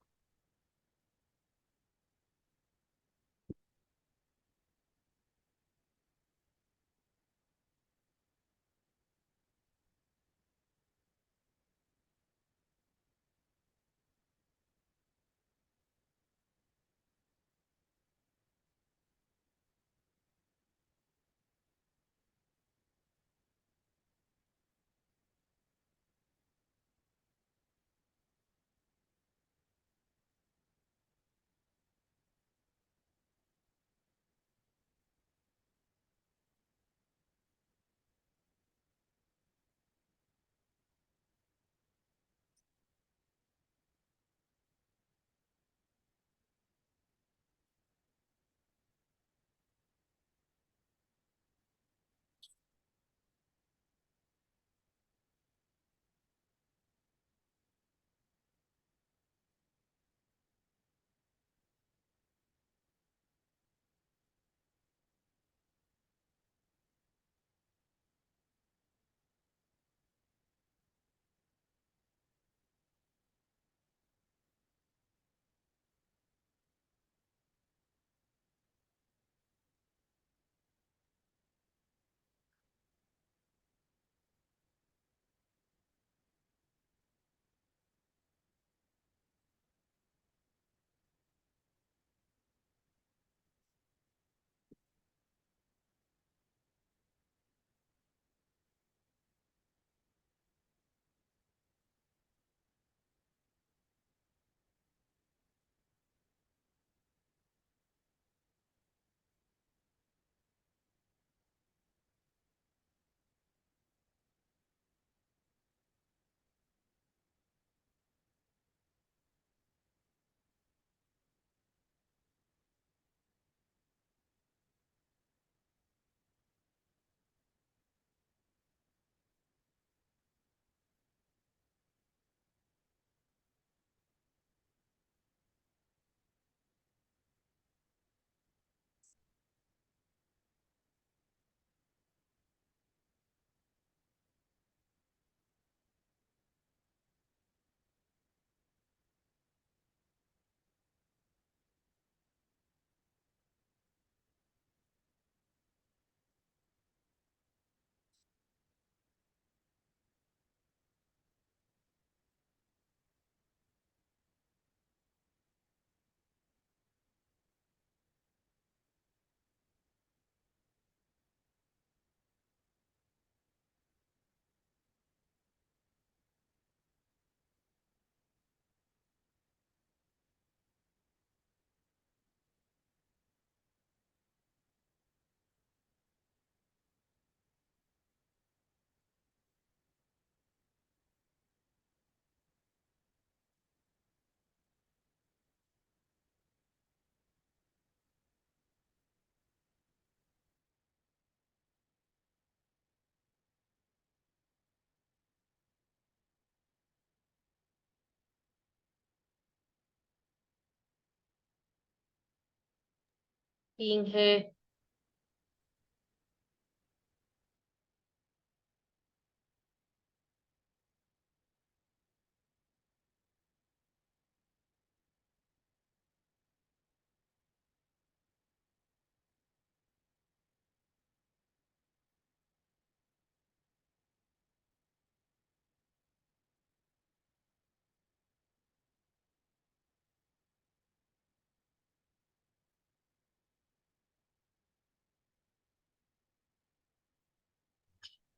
Inge.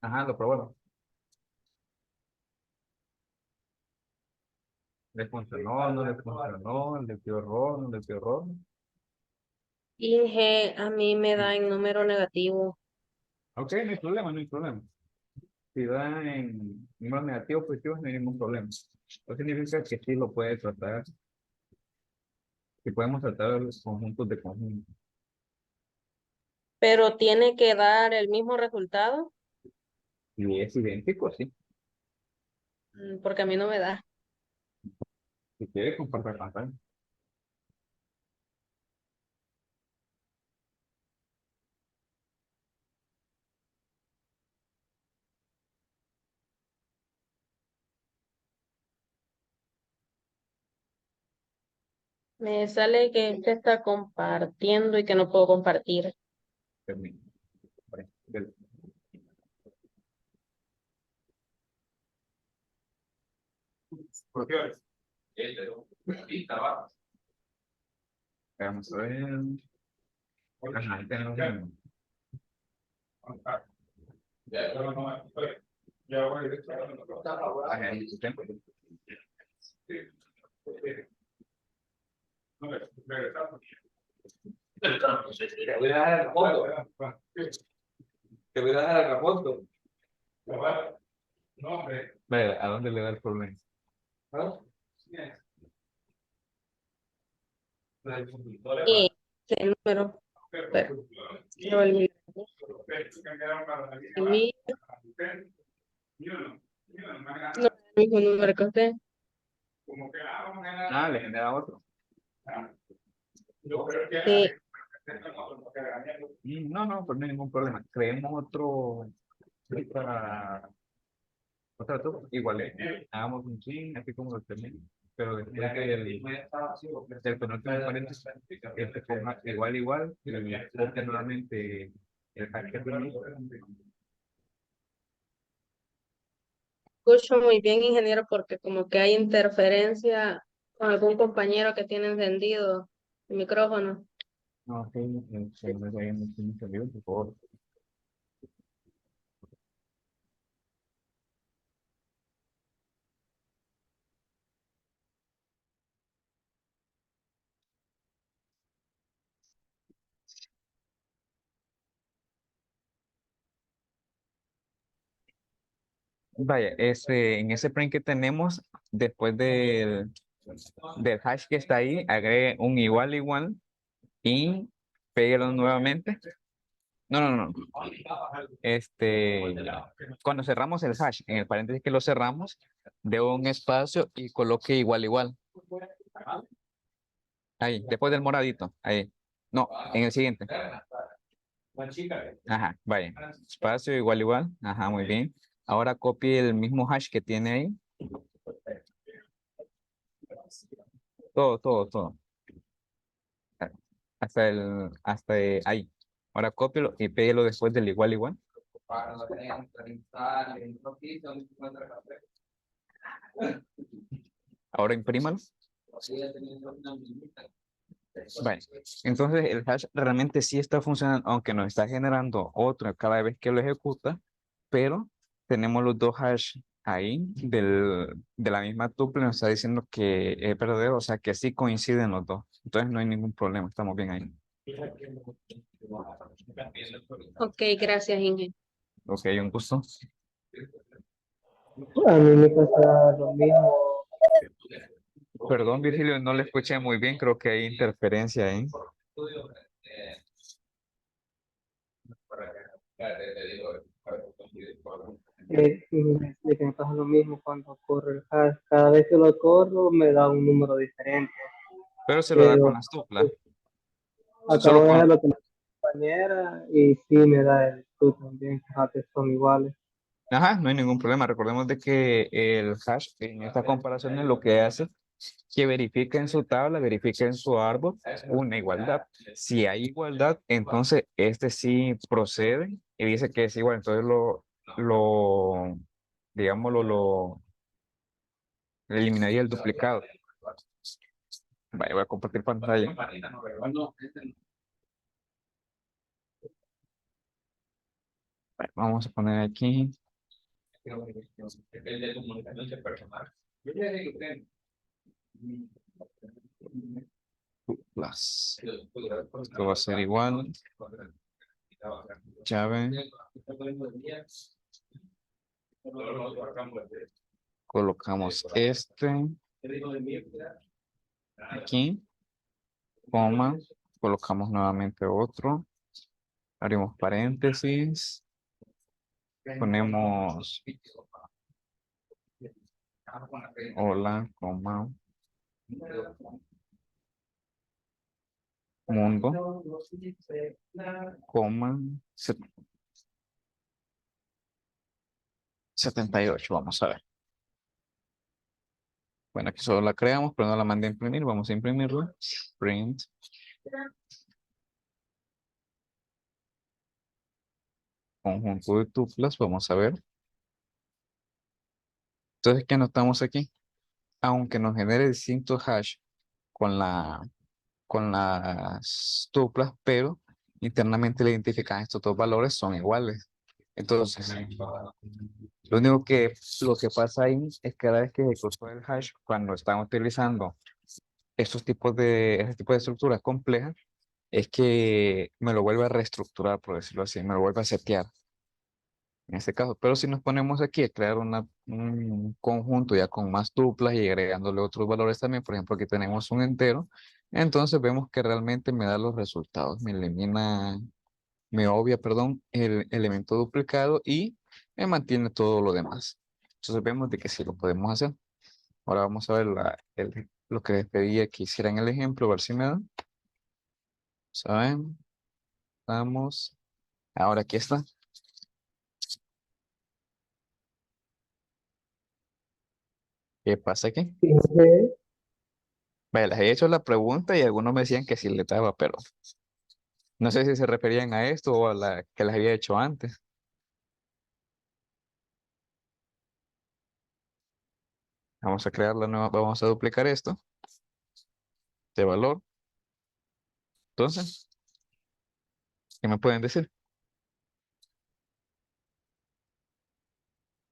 Ajá, lo probaron. ¿Le funcionó? ¿No le funcionó? ¿Le dio error? ¿No le dio error? Inge, a mí me da en número negativo. Ok, no hay problema, no hay problema. Si da en números negativos, positivos, no hay ningún problema. Eso significa que sí lo puede tratar, que podemos tratar los conjuntos de conjuntos. Pero tiene que dar el mismo resultado, Si es idéntico, sí. porque a mí no me da. Si quiere, compartir pantalla. Me sale que este está compartiendo y que no puedo compartir. Termino. Vale, del- Profesores. Vamos a ver. Ajá, ahí tenemos el- Ajá, ahí está. Te voy a dar el fondo. Te voy a dar el fondo. Vale, ¿a dónde le da el problema? Y el número. Pero, no, el mío no es el mismo número que usted. Ah, le genera otro. Sí, No, no, pues no hay ningún problema. Creemos otra turno, igual, hagamos un chin, así como lo termino, pero después del penúltimo paréntesis, este ponga igual, y busque nuevamente el hash que tenemos. escucho muy bien, ingeniero, porque como que hay interferencia con algún compañero que tiene encendido el micrófono. No, sí, no hay mucho salido, por favor. Vaya, en ese print que tenemos, después del hash que está ahí, agregue un igual y péguelo nuevamente. No. Cuando cerramos el hash, en el paréntesis que lo cerramos, de un espacio y coloque igual. Ahí, después del moradito, ahí. No, en el siguiente. Ajá, vaya. Espacio igual. Ajá, muy bien. Ahora copie el mismo hash que tiene ahí. Todo. Hasta ahí. Ahora cópielo y pégalo después del igual. Ahora imprímalo. Vale. Entonces el hash realmente sí está funcionando, aunque nos está generando otro cada vez que lo ejecuta, pero tenemos los dos hash ahí de la misma tuple, nos está diciendo que es verdadero, o sea que sí coinciden los dos. Entonces no hay ningún problema, estamos bien ahí. Ok, gracias, Inge. Ok, un gusto. A mí me pasa lo mismo. Perdón, Virgilio, no le escuché muy bien, creo que hay interferencia ahí. De que me pasa lo mismo cuando corro el hash. Cada vez que lo corro me da un número diferente. Pero se lo da con Pero las tuplas. Acabo Solo de ver con, lo que me dijo mi compañera y sí me da el tú también, fíjate, son iguales. ajá, no hay ningún problema. Recordemos de que el hash en estas comparaciones lo que hace que verifica en su tabla, verifica en su árbol una igualdad. Si hay igualdad, entonces este sí procede y dice que es igual. Entonces digámoslo, eliminaría el duplicado. Vaya, voy a compartir pantalla. Vale, vamos a poner aquí. Plus. Esto va a ser igual. Llave. Colocamos este aquí, coma, colocamos nuevamente otro, abrimos paréntesis, ponemos hola, coma, mundo, coma, 78, vamos a ver. Bueno, aquí solo la creamos, pero no la mandé a imprimir, vamos a imprimirla. Print. Conjunto de tuplas, vamos a ver. Entonces, ¿qué anotamos aquí? Aunque nos genere distintos hash con las tuplas, pero internamente le identifican estos dos valores son iguales. Entonces, lo que pasa ahí es que cada vez que ejecuto el hash, cuando están utilizando ese tipo de estructuras complejas, es que me lo vuelve a reestructurar, por decirlo así, me lo vuelve a setear en este caso. Pero si nos ponemos aquí a crear un conjunto ya con más tuplas y agregándole otros valores también, por ejemplo, aquí tenemos un entero, entonces vemos que realmente me da los resultados, me obvia, perdón, el elemento duplicado y me mantiene todo lo demás. Entonces vemos de que sí lo podemos hacer. Ahora vamos a ver lo que les pedía que hicieran el ejemplo, a ver si me dan. ¿Saben? Vamos. Ahora aquí está. ¿Qué pasa aquí? Fíjate, Vaya, les he hecho la pregunta y algunos me decían que sí le daba, pero no sé si se referían a esto o a la que les había hecho antes. Vamos a crear la nueva, vamos a duplicar esto de valor. Entonces, ¿qué me pueden decir?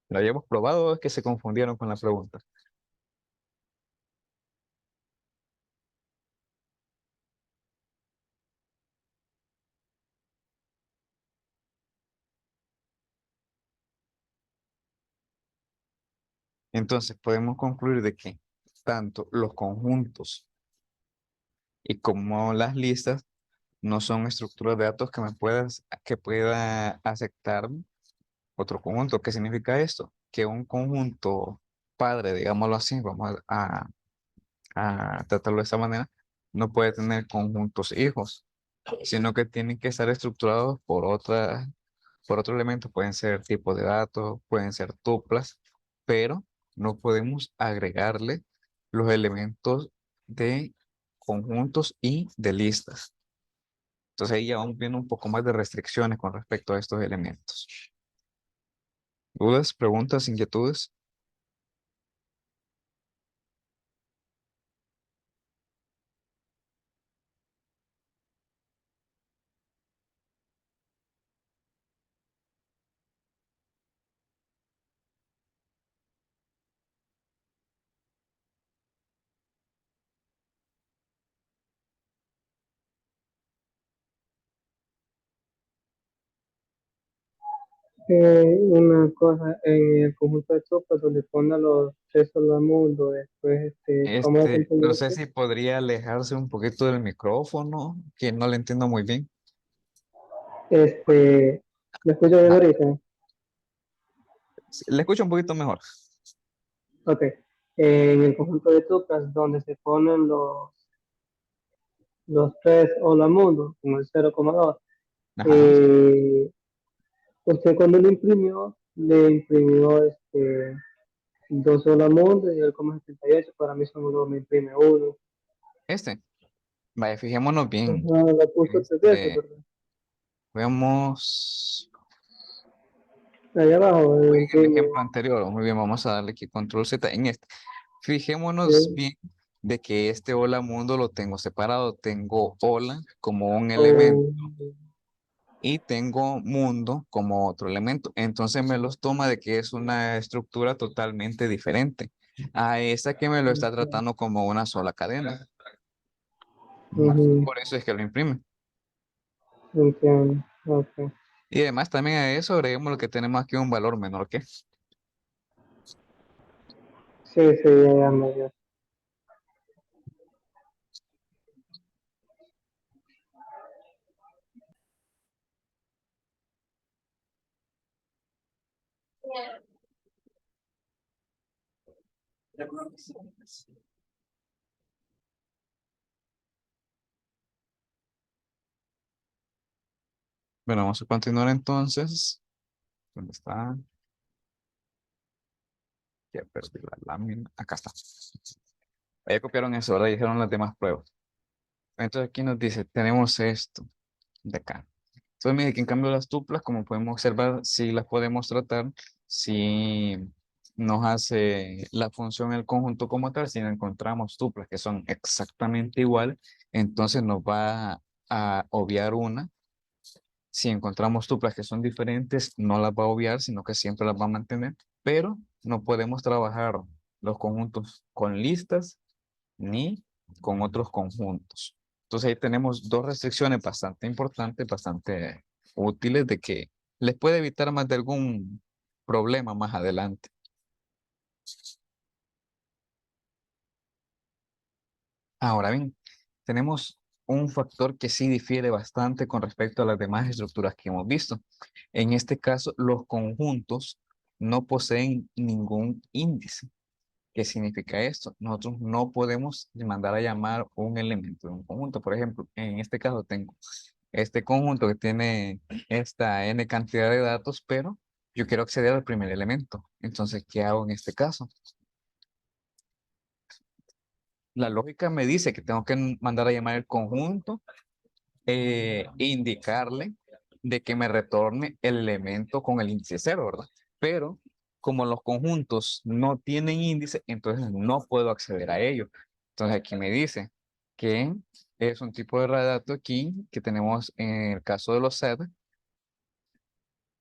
¿Lo habíamos probado o es que se confundieron con la pregunta? Entonces, podemos concluir de que tanto los conjuntos y como las listas no son estructuras de datos que pueda aceptar otro conjunto. ¿Qué significa esto? Que un conjunto padre, digámoslo así, vamos a tratarlo de esta manera, no puede tener conjuntos hijos, sino que tienen que estar estructurados por otro elemento. Pueden ser tipos de datos, pueden ser tuplas, pero no podemos agregarle los elementos de conjuntos y de listas. Entonces ahí ya vamos viendo un poco más de restricciones con respecto a estos elementos. ¿Dudas, preguntas, inquietudes? una cosa, en el conjunto de tropas donde pone los tres mundo, después, ¿cómo es el No sé proyecto? si podría alejarse un poquito del micrófono, que no le entiendo muy bien. ¿Me escucho bien Ah, ahorita? sí, le escucho un poquito mejor. Ok. En el conjunto de tropas donde se ponen los tres hola mundo, con el 0,2. Ajá. Eh, Usted cuando lo imprimió, le imprimió dos hola mundo y el 0,78. Para mí solo me imprime uno. Este. Vaya, fijémonos bien. Ajá, la puso tres veces, Este, ¿verdad? veamos Ahí abajo, en el imprime. ejemplo anterior. Muy bien, vamos a darle aquí control Z en este. Fijémonos Sí, bien de que este hola mundo lo tengo separado. Tengo hola como un elemento o- y tengo mundo como otro elemento. Entonces me los toma de que es una estructura totalmente diferente a esa que me lo está tratando como una sola cadena. ujú, Por eso es que lo imprime. entiendo. Ok. Y además también a eso agreguemos lo que tenemos aquí un valor menor que. Sí, sí, ya me dio. Bueno, vamos a continuar entonces. ¿Dónde está? Ya perdí la lámina. Acá está. Ya copiaron eso, ahora dijeron las demás pruebas. Entonces aquí nos dice, tenemos esto de acá. Entonces mire que en cambio las tuplas, como podemos observar, si las podemos tratar, si nos hace la función el conjunto como tal, si no encontramos tuplas que son exactamente igual, entonces nos va a obviar una. Si encontramos tuplas que son diferentes, no las va a obviar, sino que siempre las va a mantener, pero no podemos trabajar los conjuntos con listas ni con otros conjuntos. Entonces ahí tenemos dos restricciones bastante importantes, bastante útiles de que les puede evitar más de algún problema más adelante. Ahora bien, tenemos un factor que sí difiere bastante con respecto a las demás estructuras que hemos visto. En este caso, los conjuntos no poseen ningún índice. ¿Qué significa esto? Nosotros no podemos mandar a llamar un elemento de un conjunto. Por ejemplo, en este caso tengo este conjunto que tiene esta n cantidad de datos, pero yo quiero acceder al primer elemento. Entonces, ¿qué hago en este caso? La lógica me dice que tengo que mandar a llamar el conjunto e indicarle de que me retorne el elemento con el índice cero, ¿verdad? Pero como los conjuntos no tienen índice, entonces no puedo acceder a ellos. Entonces aquí me dice que es un tipo de dato aquí que tenemos en el caso de los set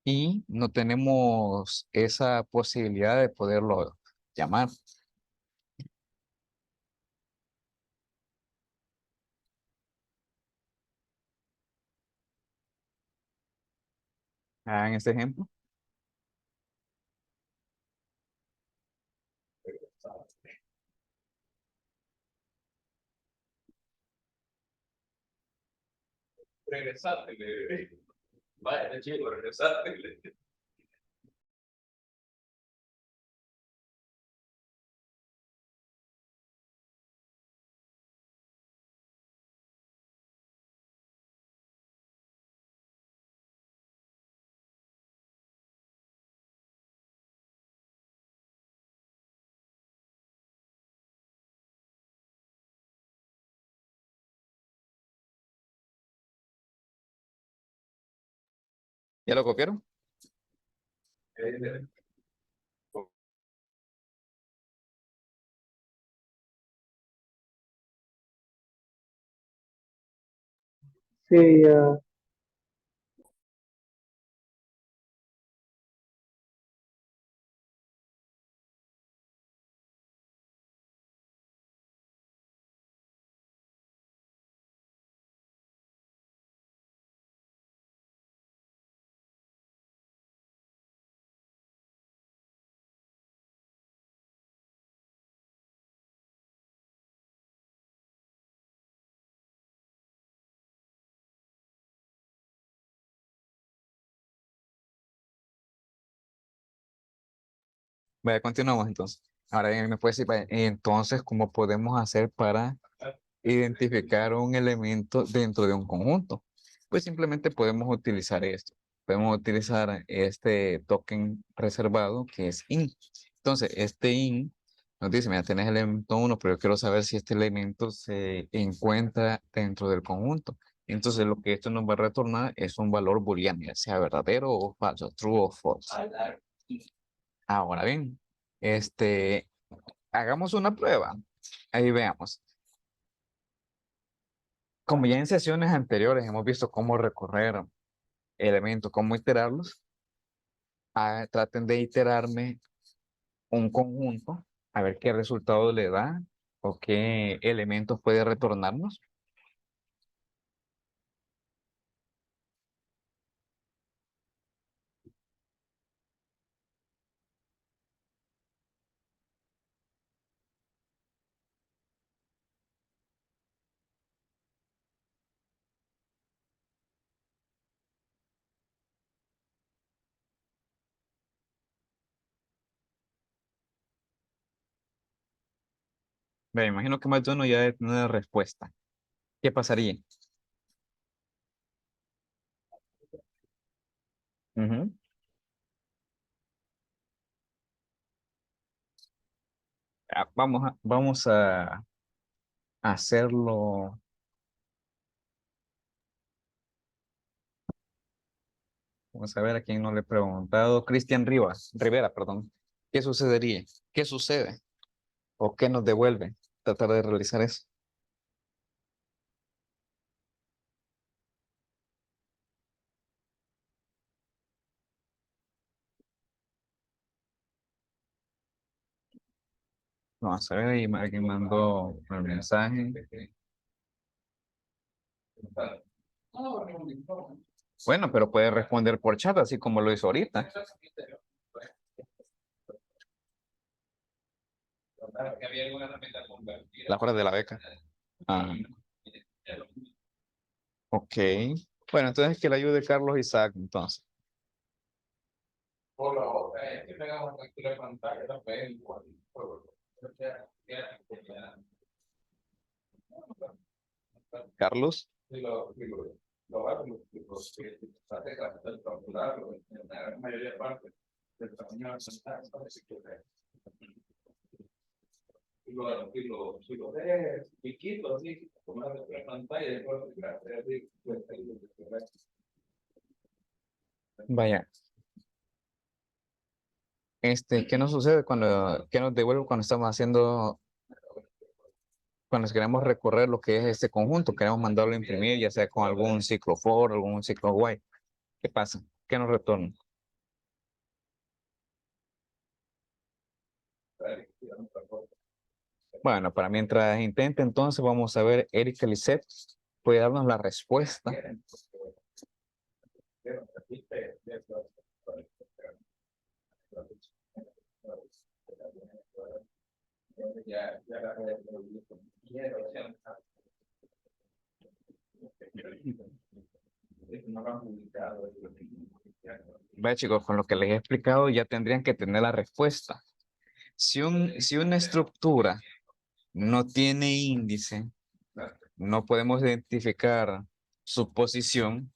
y no tenemos esa posibilidad de poderlo llamar. En este ejemplo. Regresate, vaya, chico, regresate. ¿Ya lo copiaron? Sí, ya. Vaya, continuamos entonces. Ahora bien, me puede decir, vaya, entonces, ¿cómo podemos hacer para identificar un elemento dentro de un conjunto? Pues simplemente podemos utilizar esto. Podemos utilizar este token reservado que es in. Entonces, este in nos dice, mira, tenés el elemento 1, pero yo quiero saber si este elemento se encuentra dentro del conjunto. Entonces, lo que esto nos va a retornar es un valor booleano, ya sea verdadero o falso, true o false. Ahora bien, hagamos una prueba. Ahí veamos. Como ya en sesiones anteriores hemos visto cómo recorrer elementos, cómo iterarlos, traten de iterarme un conjunto, a ver qué resultado le da o qué elementos puede retornarnos. Me imagino que más de uno ya debe tener la respuesta. ¿Qué pasaría? Ujú. Vamos a hacerlo. Vamos a ver a quién no le he preguntado. Cristian Rivera, perdón. ¿Qué sucedería? ¿Qué sucede? ¿O qué nos devuelve? Tratar de realizar eso. Vamos a ver, ahí alguien mandó el mensaje. Bueno, pero puede responder por chat, así como lo hizo ahorita. La hora de la beca. Ah, ok. Bueno, entonces que le ayude Carlos Isaac, entonces. Carlos. Vaya. ¿Qué nos sucede qué nos devuelve cuando estamos haciendo, cuando queremos recorrer lo que es este conjunto, queremos mandarlo a imprimir, ya sea con algún ciclo for, algún ciclo while? ¿Qué pasa? ¿Qué nos retorna? Bueno, para mientras intente, entonces vamos a ver, Erika Lisset puede darnos la respuesta. Vaya chicos, con lo que les he explicado ya tendrían que tener la respuesta. Si una estructura no tiene índice, no podemos identificar su posición,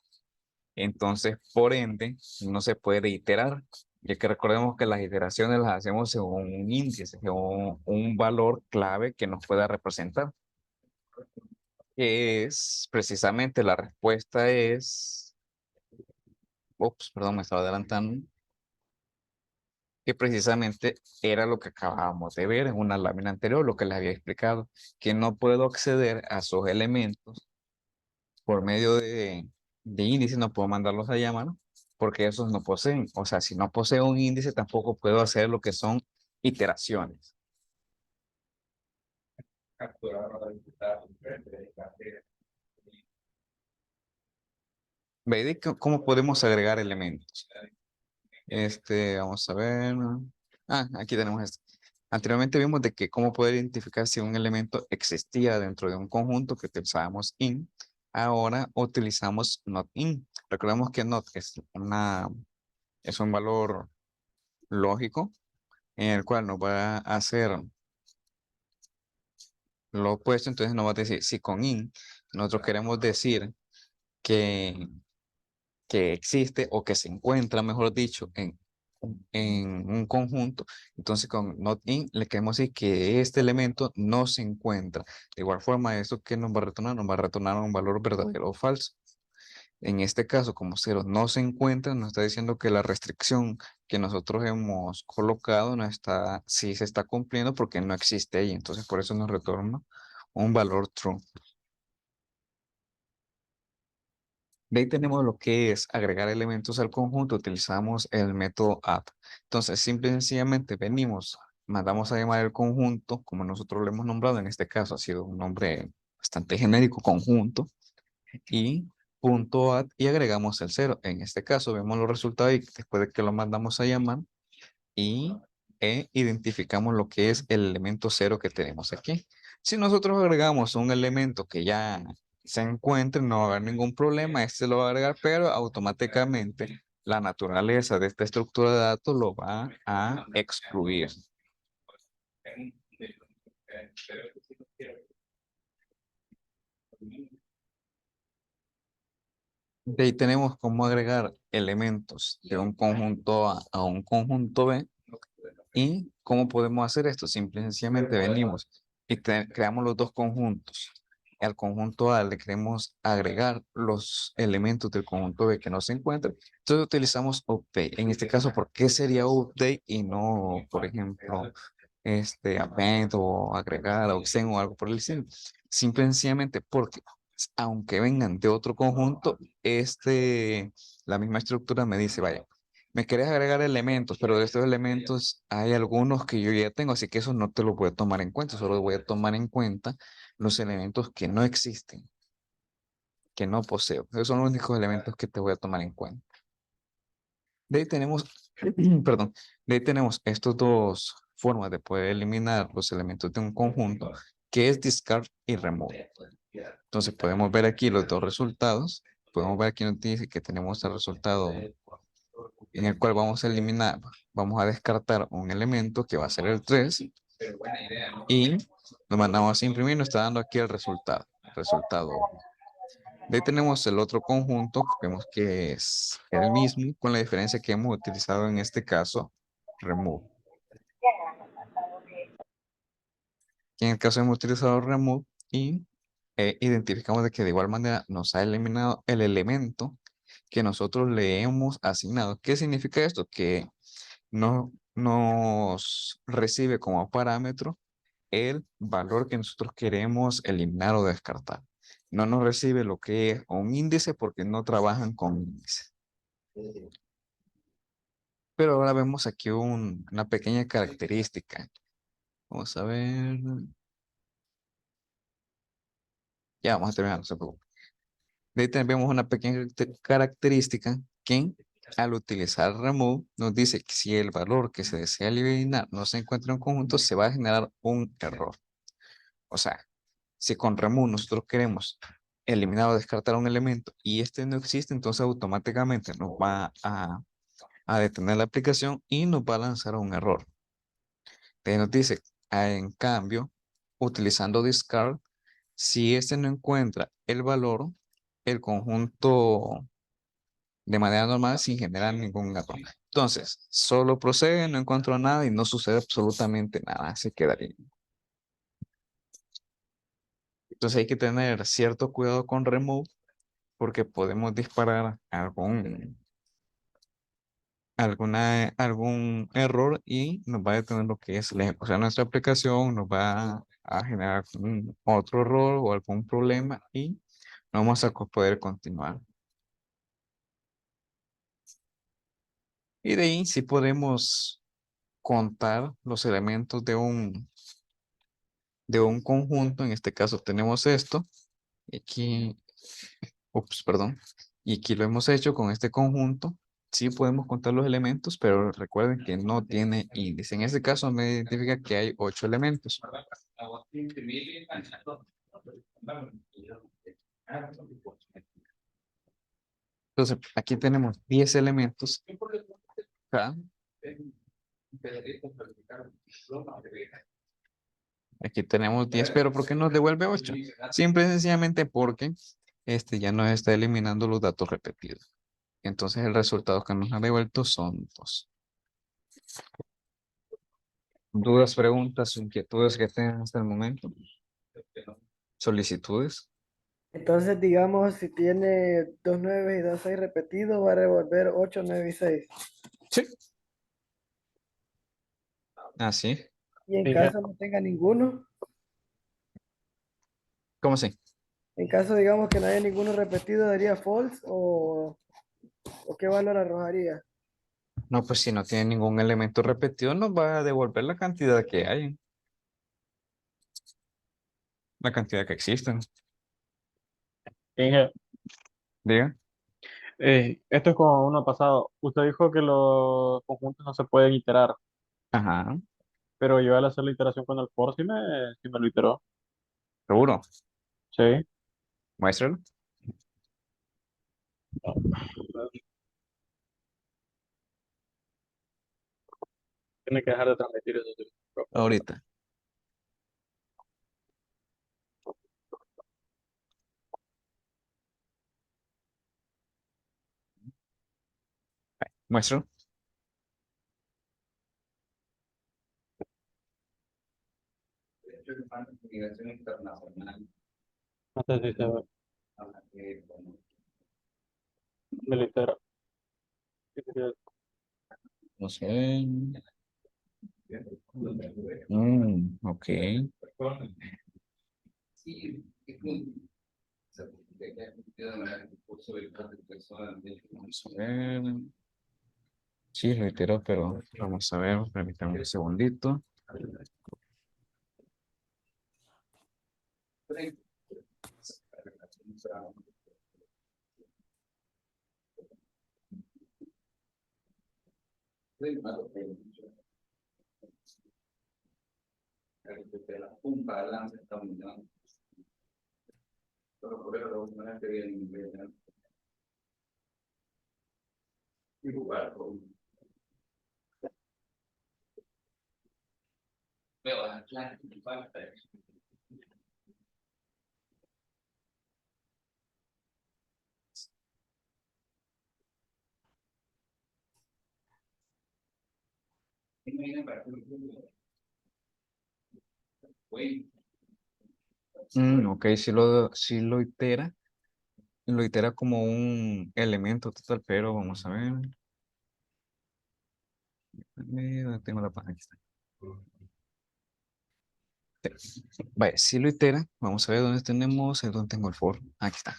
entonces por ende no se puede iterar, ya que recordemos que las iteraciones las hacemos según un índice, según un valor clave que nos pueda representar. Es precisamente la respuesta es, ups, perdón, me estaba adelantando, que precisamente era lo que acabábamos de ver en una lámina anterior, lo que les había explicado, que no puedo acceder a sus elementos por medio de índices, no puedo mandarlos a llamar, porque esos no poseen. O sea, si no poseo un índice, tampoco puedo hacer lo que son iteraciones. Ve, ¿cómo podemos agregar elementos? Vamos a ver. Aquí tenemos esto. Anteriormente vimos de que cómo poder identificar si un elemento existía dentro de un conjunto que utilizábamos in. Ahora utilizamos not in. Recordemos que not es un valor lógico en el cual nos va a hacer lo opuesto, entonces nos va a decir, si con in nosotros queremos decir que, que existe o que se encuentra, mejor dicho, en un conjunto, entonces con not in le queremos decir que este elemento no se encuentra. De igual forma, ¿eso que nos va a retornar? Nos va a retornar un valor verdadero o falso. En este caso, como cero no se encuentra, nos está diciendo que la restricción que nosotros hemos colocado no está, sí se está cumpliendo porque no existe ahí. Entonces, por eso nos retorna un valor true. De ahí tenemos lo que es agregar elementos al conjunto. Utilizamos el método add. Entonces, simple y sencillamente venimos, mandamos a llamar el conjunto, como nosotros lo hemos nombrado. En este caso ha sido un nombre bastante genérico, conjunto. Y punto add y agregamos el cero. En este caso vemos los resultados y después de que lo mandamos a llamar y identificamos lo que es el elemento cero que tenemos aquí. Si nosotros agregamos un elemento que ya se encuentre, no va a haber ningún problema, este lo va a agregar, pero automáticamente la naturaleza de esta estructura de datos lo va a excluir. De ahí tenemos cómo agregar elementos de un conjunto A un conjunto B. ¿Y cómo podemos hacer esto? Simple y sencillamente venimos y creamos los dos conjuntos. Al conjunto A le queremos agregar los elementos del conjunto B que no se encuentran. Entonces utilizamos update. En este caso, ¿por qué sería update y no, por ejemplo, append o agregar o extend o algo por el estilo? Simple y sencillamente porque aunque vengan de otro conjunto, la misma estructura me dice, vaya, me querés agregar elementos, pero de estos elementos hay algunos que yo ya tengo, así que eso no te lo voy a tomar en cuenta, solo voy a tomar en cuenta los elementos que no existen, que no poseo. Esos son los únicos elementos que te voy a tomar en cuenta. De ahí tenemos, perdón, de ahí tenemos estas dos formas de poder eliminar los elementos de un conjunto, que es discard y remove. Entonces podemos ver aquí los dos resultados. Podemos ver aquí nos dice que tenemos el resultado en el cual vamos a eliminar, vamos a descartar un elemento que va a ser el 3 y lo mandamos a imprimir, nos está dando aquí el resultado. De ahí tenemos el otro conjunto, vemos que es el mismo, con la diferencia que hemos utilizado en este caso, remove. Y en el caso hemos utilizado remove y identificamos de que de igual manera nos ha eliminado el elemento que nosotros le hemos asignado. ¿Qué significa esto? Que no nos recibe como parámetro el valor que nosotros queremos eliminar o descartar. No nos recibe lo que es un índice porque no trabajan con índice. Pero ahora vemos aquí una pequeña característica. Vamos a ver. Ya vamos a terminar, no se preocupe. De ahí vemos una pequeña característica que al utilizar remove nos dice que si el valor que se desea eliminar no se encuentra en un conjunto, se va a generar un error. O sea, si con remove nosotros queremos eliminar o descartar un elemento y este no existe, entonces automáticamente nos va a detener la aplicación y nos va a lanzar un error. Entonces nos dice, en cambio, utilizando discard, si este no encuentra el valor, el conjunto de manera normal sin generar ningún error. Entonces, solo procede, no encuentro nada y no sucede absolutamente nada, se quedaría. Entonces hay que tener cierto cuidado con remove porque podemos disparar algún error y nos va a detener lo que es la ejecución de nuestra aplicación, nos va a generar otro error o algún problema y no vamos a poder continuar. Y de ahí sí podemos contar los elementos de un conjunto. En este caso tenemos esto. Y aquí, ups, perdón. Y aquí lo hemos hecho con este conjunto. Sí podemos contar los elementos, pero recuerden que no tiene índice. En este caso me identifica que hay 8 elementos. Entonces, aquí tenemos 10 elementos. Acá. Aquí tenemos 10, pero ¿por qué nos devuelve 8? Simple y sencillamente porque ya nos está eliminando los datos repetidos. Entonces el resultado que nos ha devuelto son 2. ¿Dudas, preguntas, inquietudes que tengan hasta el momento? ¿Solicitudes? Entonces, digamos, si tiene 2 9 y 2 6 repetidos, va a revolver 8 9 y 6. Sí. Así. Y en Fíjate, caso no tenga ninguno, ¿Cómo así? en caso, digamos, que no haya ninguno repetido, ¿daría false o qué valor arrojaría? No, pues si no tiene ningún elemento repetido, nos va a devolver la cantidad que hay, la cantidad que existen. Inge, Diga. esto es como uno pasado. Usted dijo que los conjuntos no se pueden iterar, Ajá, pero yo al hacer la iteración con el for sí me lo iteró. seguro. Sí. Muéstralo. Tiene que dejar de transmitir eso. Sí. Ahorita. Muestro. No sé si se ve. Me lo itera. Sí, sí, sí. No sé. Ok. Vamos a ver. Sí, reitero, pero vamos a ver. Permítame un segundito. Ok, lo itera como un elemento total, pero vamos a ver. ¿Dónde tengo la página? Aquí está. Vaya, si lo itera, vamos a ver dónde tenemos, dónde tengo el for. Aquí está.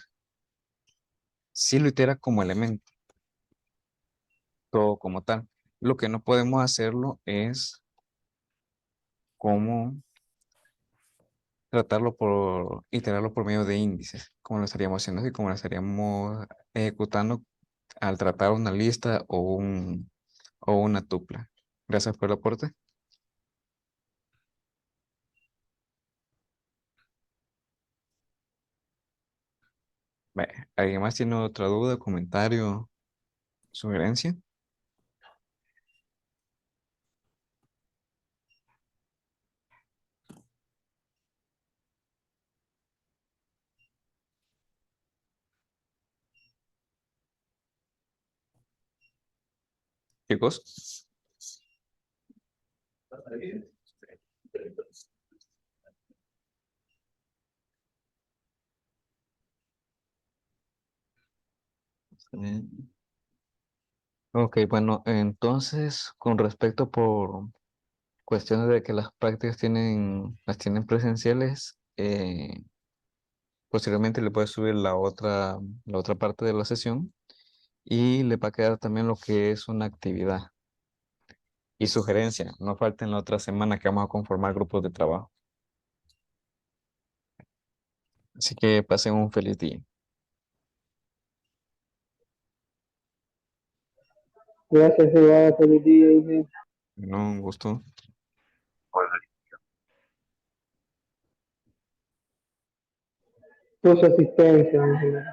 Si lo itera como elemento, todo como tal. Lo que no podemos hacerlo es como iterarlo por medio de índices, como lo estaríamos haciendo así, como lo estaríamos ejecutando al tratar una lista o una tupla. Gracias por el aporte. Vaya, ¿alguien más tiene otra duda, comentario, sugerencia? Chicos. Ok, bueno, entonces con respecto por cuestiones de que las prácticas las tienen presenciales, posteriormente le puedes subir la otra parte de la sesión y le va a quedar también lo que es una actividad y sugerencia. No falten la otra semana que vamos a conformar grupos de trabajo. Así que pasen un feliz día. Gracias, Iván. Feliz día, Inge. No, un gusto. Por su asistencia, Inge.